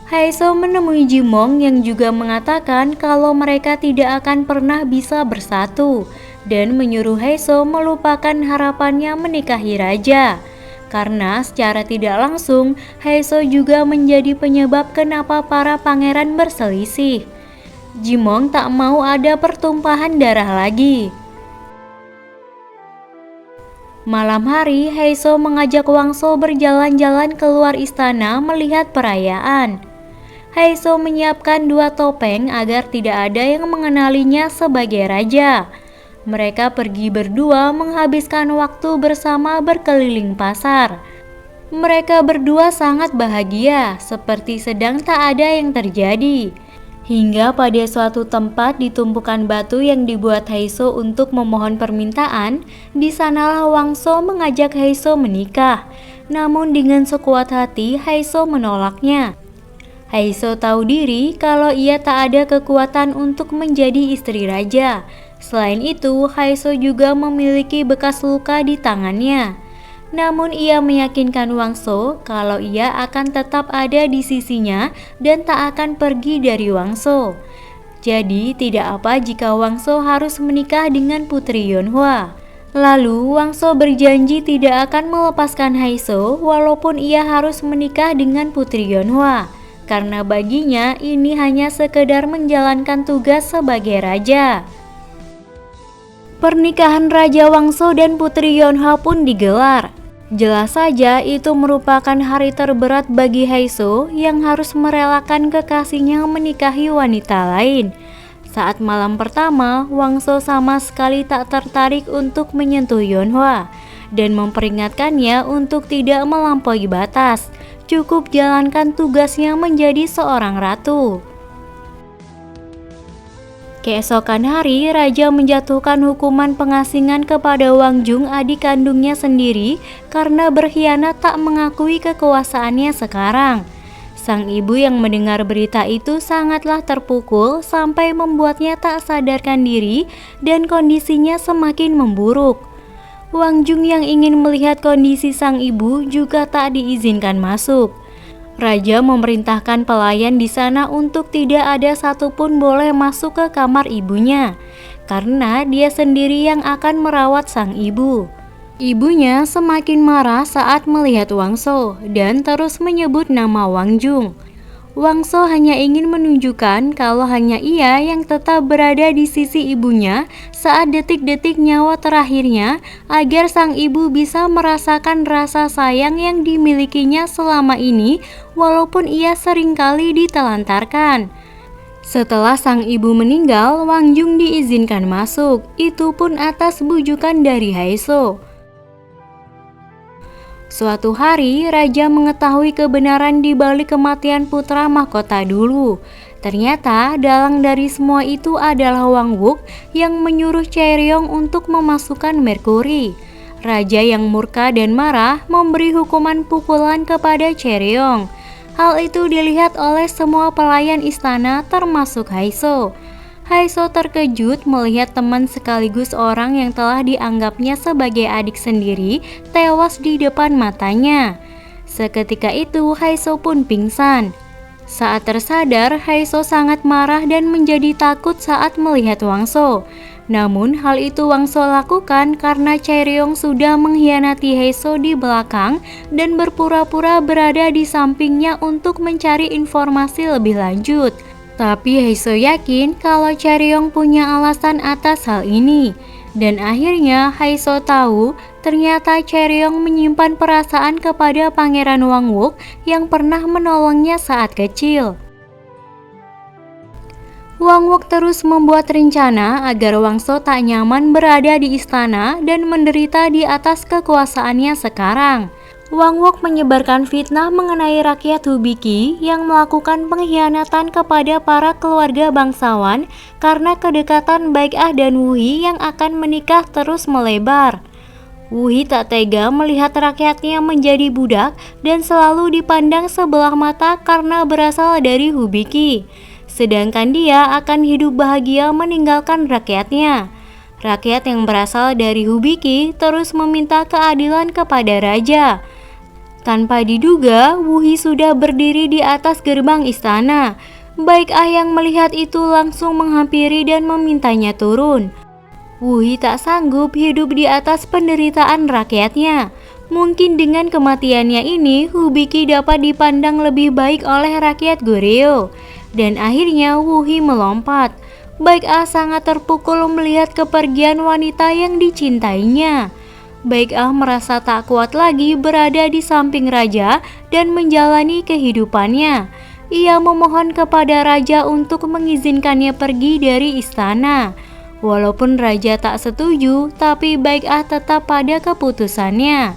S1: Haiso menemui Jimong yang juga mengatakan kalau mereka tidak akan pernah bisa bersatu, dan menyuruh Haiso melupakan harapannya menikahi raja. Karena secara tidak langsung, Haiso juga menjadi penyebab kenapa para pangeran berselisih. Jimong tak mau ada pertumpahan darah lagi. Malam hari, Haiso mengajak Wangso berjalan-jalan keluar istana melihat perayaan. Haiso menyiapkan 2 topeng agar tidak ada yang mengenalinya sebagai raja. Mereka pergi berdua menghabiskan waktu bersama berkeliling pasar. Mereka berdua sangat bahagia, seperti sedang tak ada yang terjadi. Hingga pada suatu tempat di tumpukan batu yang dibuat Haiso untuk memohon permintaan, di sanalah Wangso mengajak Haiso menikah. Namun dengan sekuat hati Haiso menolaknya. Haiso tahu diri kalau ia tak ada kekuatan untuk menjadi istri raja. Selain itu, Haiso juga memiliki bekas luka di tangannya. Namun ia meyakinkan Wangso kalau ia akan tetap ada di sisinya dan tak akan pergi dari Wangso. Jadi tidak apa jika Wangso harus menikah dengan Putri Yonhwa. Lalu Wangso berjanji tidak akan melepaskan Haiso walaupun ia harus menikah dengan Putri Yonhwa. Karena baginya ini hanya sekedar menjalankan tugas sebagai raja. Pernikahan Raja Wangso dan Putri Yonhwa pun digelar. Jelas saja itu merupakan hari terberat bagi Haiso yang harus merelakan kekasihnya menikahi wanita lain. Saat malam pertama, Wangso sama sekali tak tertarik untuk menyentuh Yonhwa dan memperingatkannya untuk tidak melampaui batas. Cukup jalankan tugasnya menjadi seorang ratu. Keesokan hari, raja menjatuhkan hukuman pengasingan kepada Wang Jung, adik kandungnya sendiri, karena berkhianat tak mengakui kekuasaannya sekarang. Sang ibu yang mendengar berita itu sangatlah terpukul sampai membuatnya tak sadarkan diri dan kondisinya semakin memburuk. Wang Jung yang ingin melihat kondisi sang ibu juga tak diizinkan masuk. Raja memerintahkan pelayan di sana untuk tidak ada satupun boleh masuk ke kamar ibunya, karena dia sendiri yang akan merawat sang ibu. Ibunya semakin marah saat melihat Wangso dan terus menyebut nama Wang Jung. Wangso hanya ingin menunjukkan kalau hanya ia yang tetap berada di sisi ibunya saat detik-detik nyawa terakhirnya agar sang ibu bisa merasakan rasa sayang yang dimilikinya selama ini walaupun ia seringkali ditelantarkan. Setelah sang ibu meninggal, Wang Jung diizinkan masuk, itu pun atas bujukan dari Haiso. Suatu hari, raja mengetahui kebenaran di balik kematian putra mahkota dulu. Ternyata dalang dari semua itu adalah Wang Wook yang menyuruh Chaeryeong untuk memasukkan Merkuri. Raja yang murka dan marah memberi hukuman pukulan kepada Chaeryeong. Hal itu dilihat oleh semua pelayan istana termasuk Haiso. Haiso terkejut melihat teman sekaligus orang yang telah dianggapnya sebagai adik sendiri tewas di depan matanya. Seketika itu Haiso pun pingsan. Saat tersadar, Haiso sangat marah dan menjadi takut saat melihat Wangso. Namun hal itu Wangso lakukan karena Chaeryeong sudah mengkhianati Haiso di belakang dan berpura-pura berada di sampingnya untuk mencari informasi lebih lanjut. Tapi Haiso yakin kalau Chaeryeong punya alasan atas hal ini. Dan akhirnya Haiso tahu ternyata Chaeryeong menyimpan perasaan kepada Pangeran Wang Wook yang pernah menolongnya saat kecil. Wang Wook terus membuat rencana agar Wangso tak nyaman berada di istana dan menderita di atas kekuasaannya sekarang. Wang Wook menyebarkan fitnah mengenai rakyat Hubiki yang melakukan pengkhianatan kepada para keluarga bangsawan karena kedekatan Baek-ah dan Wuhi yang akan menikah terus melebar. Wuhi tak tega melihat rakyatnya menjadi budak dan selalu dipandang sebelah mata karena berasal dari Hubiki. Sedangkan dia akan hidup bahagia meninggalkan rakyatnya. Rakyat yang berasal dari Hubiki terus meminta keadilan kepada raja. Tanpa diduga, Wuhi sudah berdiri di atas gerbang istana. Baek-ah yang melihat itu langsung menghampiri dan memintanya turun. Wuhi tak sanggup hidup di atas penderitaan rakyatnya. Mungkin dengan kematiannya ini, Hubiki dapat dipandang lebih baik oleh rakyat Goryeo. Dan akhirnya Wuhi melompat. Baek-ah sangat terpukul melihat kepergian wanita yang dicintainya. Baek-ah merasa tak kuat lagi berada di samping raja dan menjalani kehidupannya. ia memohon kepada raja untuk mengizinkannya pergi dari istana. Walaupun raja tak setuju, tapi Baik-ah tetap pada keputusannya.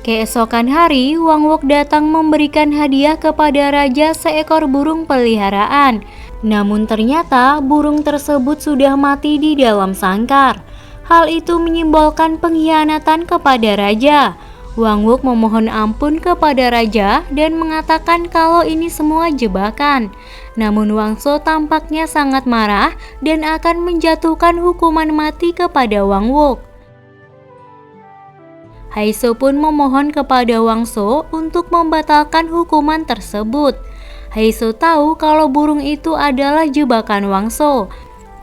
S1: Keesokan hari, Wang Wok datang memberikan hadiah kepada raja seekor burung peliharaan. Namun ternyata burung tersebut sudah mati di dalam sangkar. Hal itu menyimbolkan pengkhianatan kepada raja. Wang Wok memohon ampun kepada raja dan mengatakan kalau ini semua jebakan. Namun Wang Sho tampaknya sangat marah dan akan menjatuhkan hukuman mati kepada Wang Wok. Haisho pun memohon kepada Wang Sho untuk membatalkan hukuman tersebut. Haisho tahu kalau burung itu adalah jebakan Wang Sho.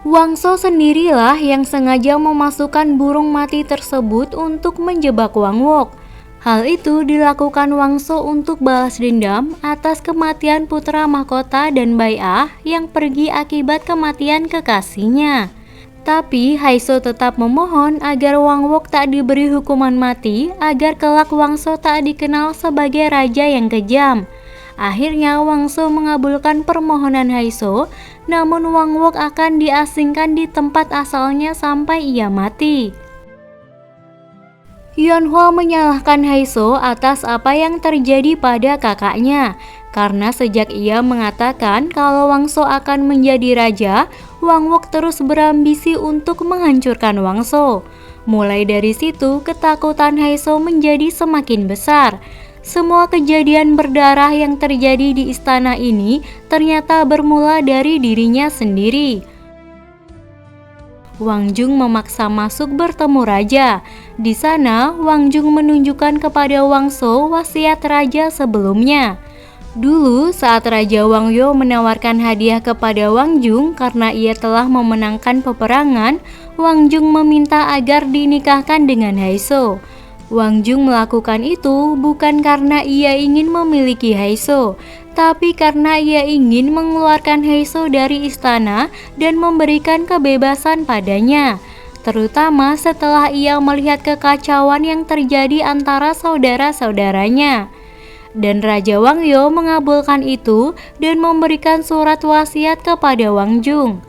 S1: Wang Sho sendirilah yang sengaja memasukkan burung mati tersebut untuk menjebak Wang Wok. Hal itu dilakukan Wang Sho untuk balas dendam atas kematian putra mahkota dan Baik-ah yang pergi akibat kematian kekasihnya. Tapi Haisho tetap memohon agar Wang Wok tak diberi hukuman mati agar kelak Wang Sho tak dikenal sebagai raja yang kejam. Akhirnya Wang Sho mengabulkan permohonan Haisho, namun Wang Wok akan diasingkan di tempat asalnya sampai ia mati. Yonhwa menyalahkan Haisho atas apa yang terjadi pada kakaknya, karena sejak ia mengatakan kalau Wang Sho akan menjadi raja, Wang Wok terus berambisi untuk menghancurkan Wang Sho. Mulai dari situ, ketakutan Haisho menjadi semakin besar. Semua kejadian berdarah yang terjadi di istana ini ternyata bermula dari dirinya sendiri. Wang Jung memaksa masuk bertemu raja. Di sana, Wang Jung menunjukkan kepada Wang Sho wasiat raja sebelumnya. Dulu, saat Raja Wang Yo menawarkan hadiah kepada Wang Jung karena ia telah memenangkan peperangan, Wang Jung meminta agar dinikahkan dengan Haisho. Wang Jung melakukan itu bukan karena ia ingin memiliki Haisho, tapi karena ia ingin mengeluarkan Haisho dari istana dan memberikan kebebasan padanya, terutama setelah ia melihat kekacauan yang terjadi antara saudara-saudaranya. Dan Raja Wang Yo mengabulkan itu dan memberikan surat wasiat kepada Wang Jung.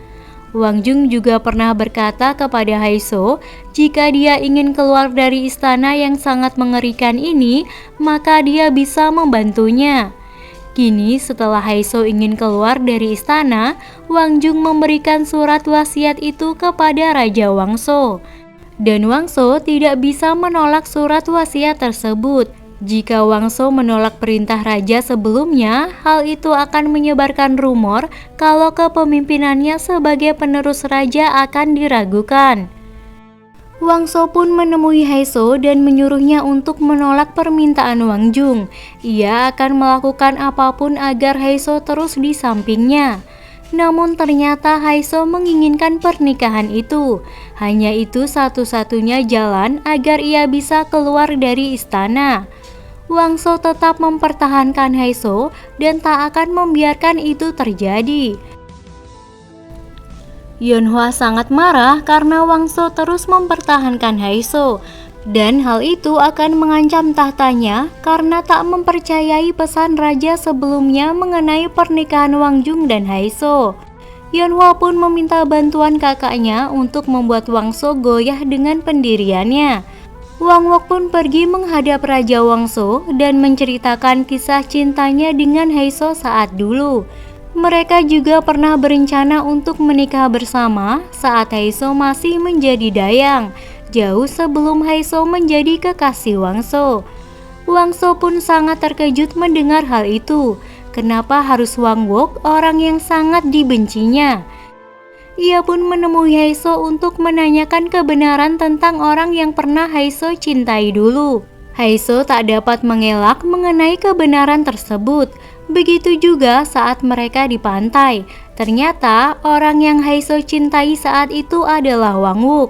S1: Wang Jung juga pernah berkata kepada Haisho, jika dia ingin keluar dari istana yang sangat mengerikan ini, maka dia bisa membantunya. Kini setelah Haisho ingin keluar dari istana, Wang Jung memberikan surat wasiat itu kepada Raja Wang Sho. Dan Wang Sho tidak bisa menolak surat wasiat tersebut. Jika Wang Sho menolak perintah raja sebelumnya, hal itu akan menyebarkan rumor kalau kepemimpinannya sebagai penerus raja akan diragukan. Wang Sho pun menemui Haisho dan menyuruhnya untuk menolak permintaan Wang Jung. Ia akan melakukan apapun agar Haisho terus di sampingnya. Namun ternyata Haisho menginginkan pernikahan itu. Hanya itu satu-satunya jalan agar ia bisa keluar dari istana. Wang Sho tetap mempertahankan Haisho dan tak akan membiarkan itu terjadi. Yonhwa sangat marah karena Wang Sho terus mempertahankan Haisho, dan hal itu akan mengancam tahtanya karena tak mempercayai pesan raja sebelumnya mengenai pernikahan Wang Jung dan Haisho. Yonhwa pun meminta bantuan kakaknya untuk membuat Wang Sho goyah dengan pendiriannya. Wang Wok pun pergi menghadap Raja Wang Sho dan menceritakan kisah cintanya dengan Haisho saat dulu. Mereka juga pernah berencana untuk menikah bersama saat Haisho masih menjadi dayang, jauh sebelum Haisho menjadi kekasih Wang Sho. Wang Sho pun sangat terkejut mendengar hal itu. Kenapa harus Wang Wok, orang yang sangat dibencinya? Ia pun menemui Haisho untuk menanyakan kebenaran tentang orang yang pernah Haisho cintai dulu. Haisho tak dapat mengelak mengenai kebenaran tersebut. Begitu juga saat mereka di pantai. Ternyata orang yang Haisho cintai saat itu adalah Wang Wok.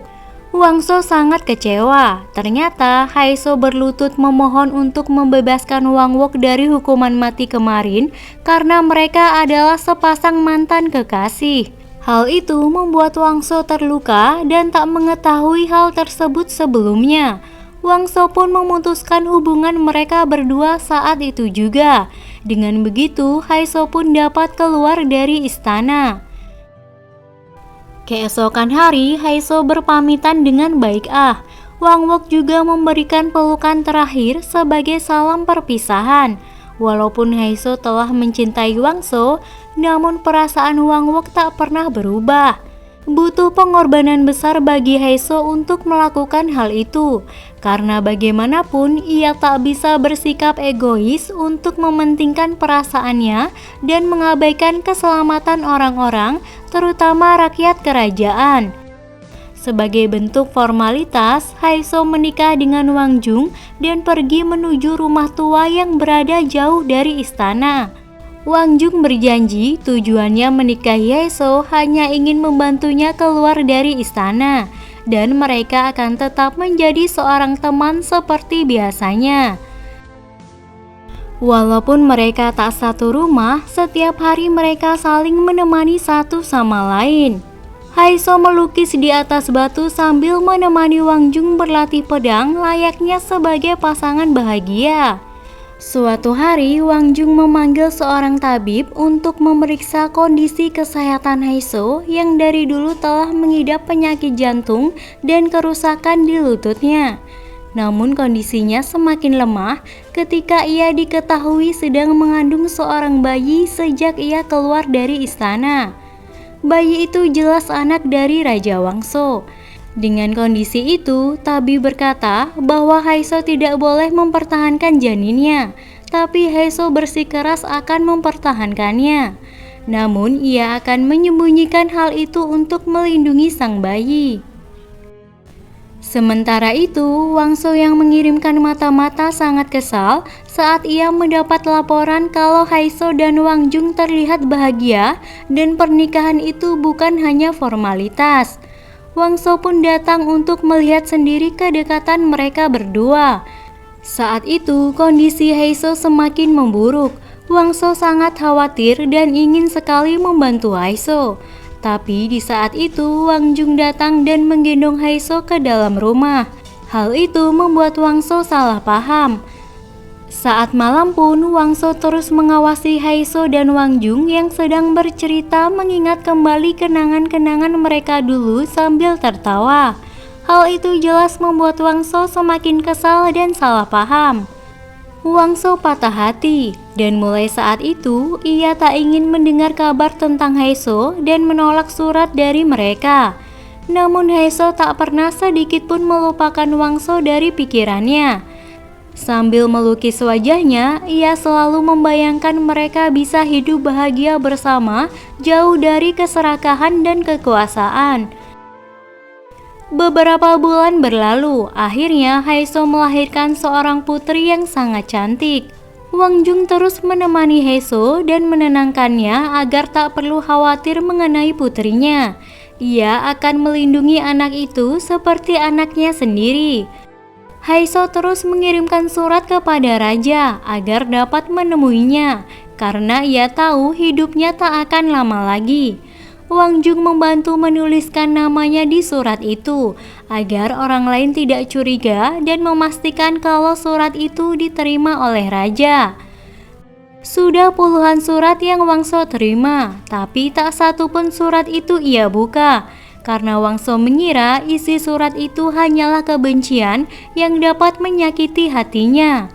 S1: Wang Sho sangat kecewa. Ternyata Haisho berlutut memohon untuk membebaskan Wang Wok dari hukuman mati kemarin karena mereka adalah sepasang mantan kekasih. Hal itu membuat Wang Sho terluka dan tak mengetahui hal tersebut sebelumnya. Wangso pun memutuskan hubungan mereka berdua saat itu juga. Dengan begitu, Haiso pun dapat keluar dari istana. Keesokan hari, Haiso berpamitan dengan baik. Wang Wok juga memberikan pelukan terakhir sebagai salam perpisahan. Walaupun Haiso telah mencintai Wangso, namun perasaan Wang Wok tak pernah berubah. Butuh pengorbanan besar bagi Haiso untuk melakukan hal itu, karena bagaimanapun ia tak bisa bersikap egois untuk mementingkan perasaannya dan mengabaikan keselamatan orang-orang, terutama rakyat kerajaan. Sebagai bentuk formalitas, Haiso menikah dengan Wang Jung dan pergi menuju rumah tua yang berada jauh dari istana. Wang Jung berjanji tujuannya menikahi Haiso hanya ingin membantunya keluar dari istana, dan mereka akan tetap menjadi seorang teman seperti biasanya. Walaupun mereka tak satu rumah, setiap hari mereka saling menemani satu sama lain. Haiso melukis di atas batu sambil menemani Wang Jung berlatih pedang layaknya sebagai pasangan bahagia. Suatu hari, Wang Jung memanggil seorang tabib untuk memeriksa kondisi kesehatan Haiso yang dari dulu telah mengidap penyakit jantung dan kerusakan di lututnya. Namun kondisinya semakin lemah ketika ia diketahui sedang mengandung seorang bayi sejak ia keluar dari istana. Bayi itu jelas anak dari Raja Wangso. Dengan kondisi itu, tabib berkata bahwa Haiso tidak boleh mempertahankan janinnya, tapi Haiso bersikeras akan mempertahankannya. Namun, ia akan menyembunyikan hal itu untuk melindungi sang bayi. Sementara itu, Wangso yang mengirimkan mata-mata sangat kesal saat ia mendapat laporan kalau Haiso dan Wang Jung terlihat bahagia dan pernikahan itu bukan hanya formalitas. Wangso pun datang untuk melihat sendiri kedekatan mereka berdua. Saat itu, kondisi Haiso semakin memburuk. Wangso sangat khawatir dan ingin sekali membantu Haiso. Tapi di saat itu, Wang Jung datang dan menggendong Haiso ke dalam rumah. Hal itu membuat Wangso salah paham. Saat malam pun, Wangso terus mengawasi Haiso dan Wang Jung yang sedang bercerita mengingat kembali kenangan-kenangan mereka dulu sambil tertawa. Hal itu jelas membuat Wangso semakin kesal dan salah paham. Wangso patah hati, dan mulai saat itu ia tak ingin mendengar kabar tentang Haiso dan menolak surat dari mereka. Namun Haiso tak pernah sedikit pun melupakan Wangso dari pikirannya. Sambil melukis wajahnya, ia selalu membayangkan mereka bisa hidup bahagia bersama, jauh dari keserakahan dan kekuasaan. Beberapa bulan berlalu, akhirnya Haiso melahirkan seorang putri yang sangat cantik. Wang Jung terus menemani Haiso dan menenangkannya agar tak perlu khawatir mengenai putrinya. Ia akan melindungi anak itu seperti anaknya sendiri. Haiso terus mengirimkan surat kepada raja agar dapat menemuinya, karena ia tahu hidupnya tak akan lama lagi. Wang Jung membantu menuliskan namanya di surat itu, agar orang lain tidak curiga dan memastikan kalau surat itu diterima oleh raja. Sudah puluhan surat yang Wangso terima, tapi tak satu pun surat itu ia buka. Karena Wangso mengira isi surat itu hanyalah kebencian yang dapat menyakiti hatinya.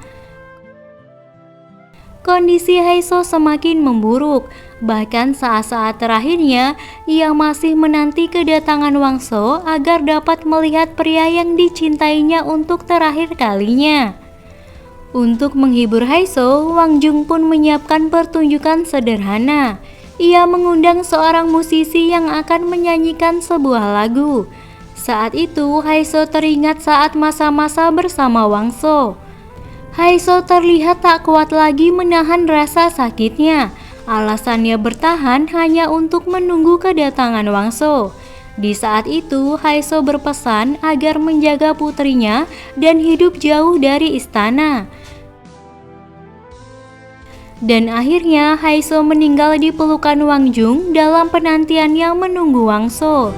S1: Kondisi Haiso semakin memburuk, bahkan saat-saat terakhirnya ia masih menanti kedatangan Wangso agar dapat melihat pria yang dicintainya untuk terakhir kalinya. Untuk menghibur Haiso, Wang Jung pun menyiapkan pertunjukan sederhana. Ia mengundang seorang musisi yang akan menyanyikan sebuah lagu. Saat itu, Haiso teringat saat masa-masa bersama Wangso. Haiso terlihat tak kuat lagi menahan rasa sakitnya. Alasannya bertahan hanya untuk menunggu kedatangan Wangso. Di saat itu, Haiso berpesan agar menjaga putrinya dan hidup jauh dari istana. Dan akhirnya Haiso meninggal di pelukan Wang Jung dalam penantiannya menunggu Wangso.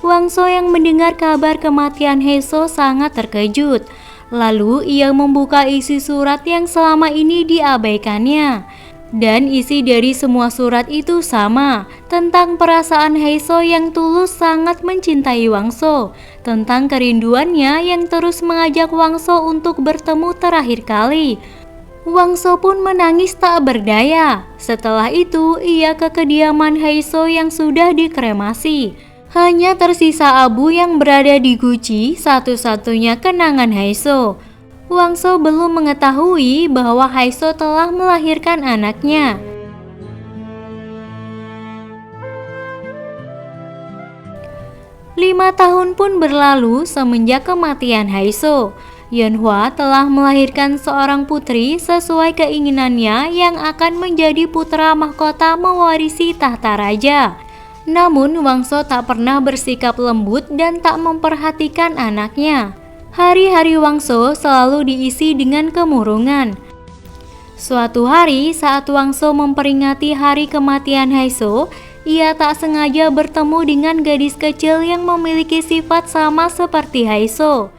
S1: Wangso yang mendengar kabar kematian Heiso sangat terkejut. Lalu ia membuka isi surat yang selama ini diabaikannya. Dan isi dari semua surat itu sama, tentang perasaan Heiso yang tulus sangat mencintai Wangso, tentang kerinduannya yang terus mengajak Wangso untuk bertemu terakhir kali. Wangso pun menangis tak berdaya. Setelah itu, ia ke kediaman Heiso yang sudah dikremasi. Hanya tersisa abu yang berada di guci, satu-satunya kenangan Heiso. Wangso belum mengetahui bahwa Heiso telah melahirkan anaknya. Lima tahun pun berlalu semenjak kematian Heiso. Yeonhwa telah melahirkan seorang putri sesuai keinginannya yang akan menjadi putra mahkota mewarisi tahta raja. Namun Wangso tak pernah bersikap lembut dan tak memperhatikan anaknya. Hari-hari Wangso selalu diisi dengan kemurungan. Suatu hari saat Wangso memperingati hari kematian Heiso, ia tak sengaja bertemu dengan gadis kecil yang memiliki sifat sama seperti Heiso.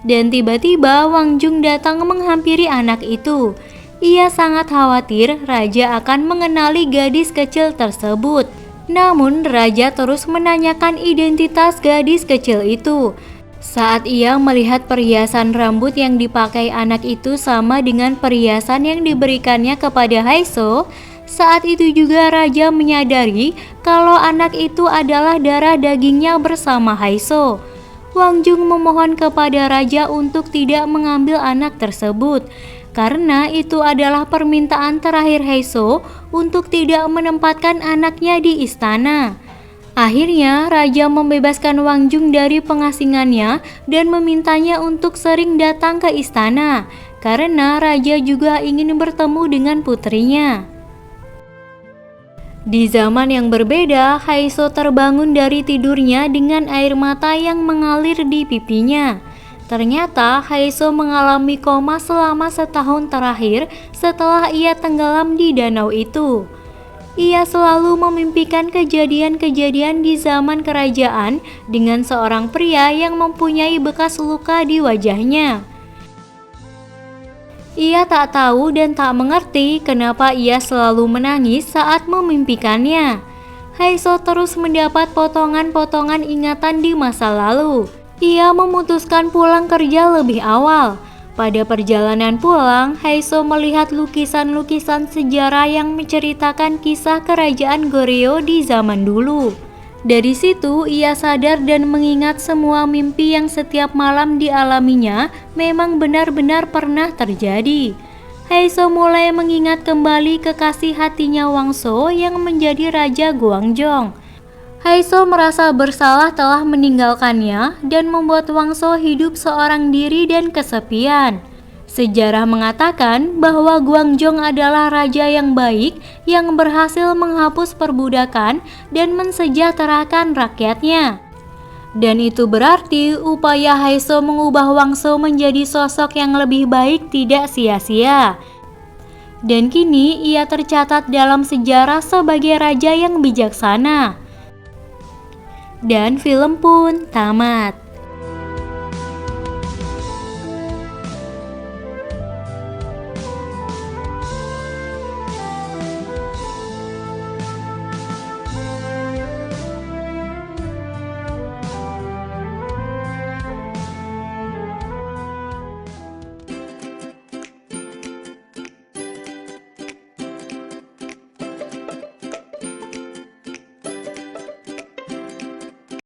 S1: Dan tiba-tiba Wang Jung datang menghampiri anak itu. Ia sangat khawatir raja akan mengenali gadis kecil tersebut. Namun raja terus menanyakan identitas gadis kecil itu. Saat ia melihat perhiasan rambut yang dipakai anak itu sama dengan perhiasan yang diberikannya kepada Heiso, saat itu juga raja menyadari kalau anak itu adalah darah dagingnya bersama Heiso. Wang Jung memohon kepada raja untuk tidak mengambil anak tersebut, karena itu adalah permintaan terakhir Heiso untuk tidak menempatkan anaknya di istana. Akhirnya, raja membebaskan Wang Jung dari pengasingannya dan memintanya untuk sering datang ke istana, karena raja juga ingin bertemu dengan putrinya. Di zaman yang berbeda, Heiso terbangun dari tidurnya dengan air mata yang mengalir di pipinya. Ternyata Heiso mengalami koma selama setahun terakhir setelah ia tenggelam di danau itu. Ia selalu memimpikan kejadian-kejadian di zaman kerajaan dengan seorang pria yang mempunyai bekas luka di wajahnya. Ia tak tahu dan tak mengerti kenapa ia selalu menangis saat memimpikannya. Heiso terus mendapat potongan-potongan ingatan di masa lalu. Ia memutuskan pulang kerja lebih awal. Pada perjalanan pulang, Heiso melihat lukisan-lukisan sejarah yang menceritakan kisah kerajaan Goryeo di zaman dulu. Dari situ, ia sadar dan mengingat semua mimpi yang setiap malam dialaminya memang benar-benar pernah terjadi. Heiso mulai mengingat kembali kekasih hatinya Wangso yang menjadi Raja Gwangjong. Heiso merasa bersalah telah meninggalkannya dan membuat Wangso hidup seorang diri dan kesepian. Sejarah mengatakan bahwa Gwangjong adalah raja yang baik yang berhasil menghapus perbudakan dan mensejahterakan rakyatnya. Dan itu berarti upaya Heiso mengubah Wangso menjadi sosok yang lebih baik tidak sia-sia. Dan kini ia tercatat dalam sejarah sebagai raja yang bijaksana. Dan film pun tamat.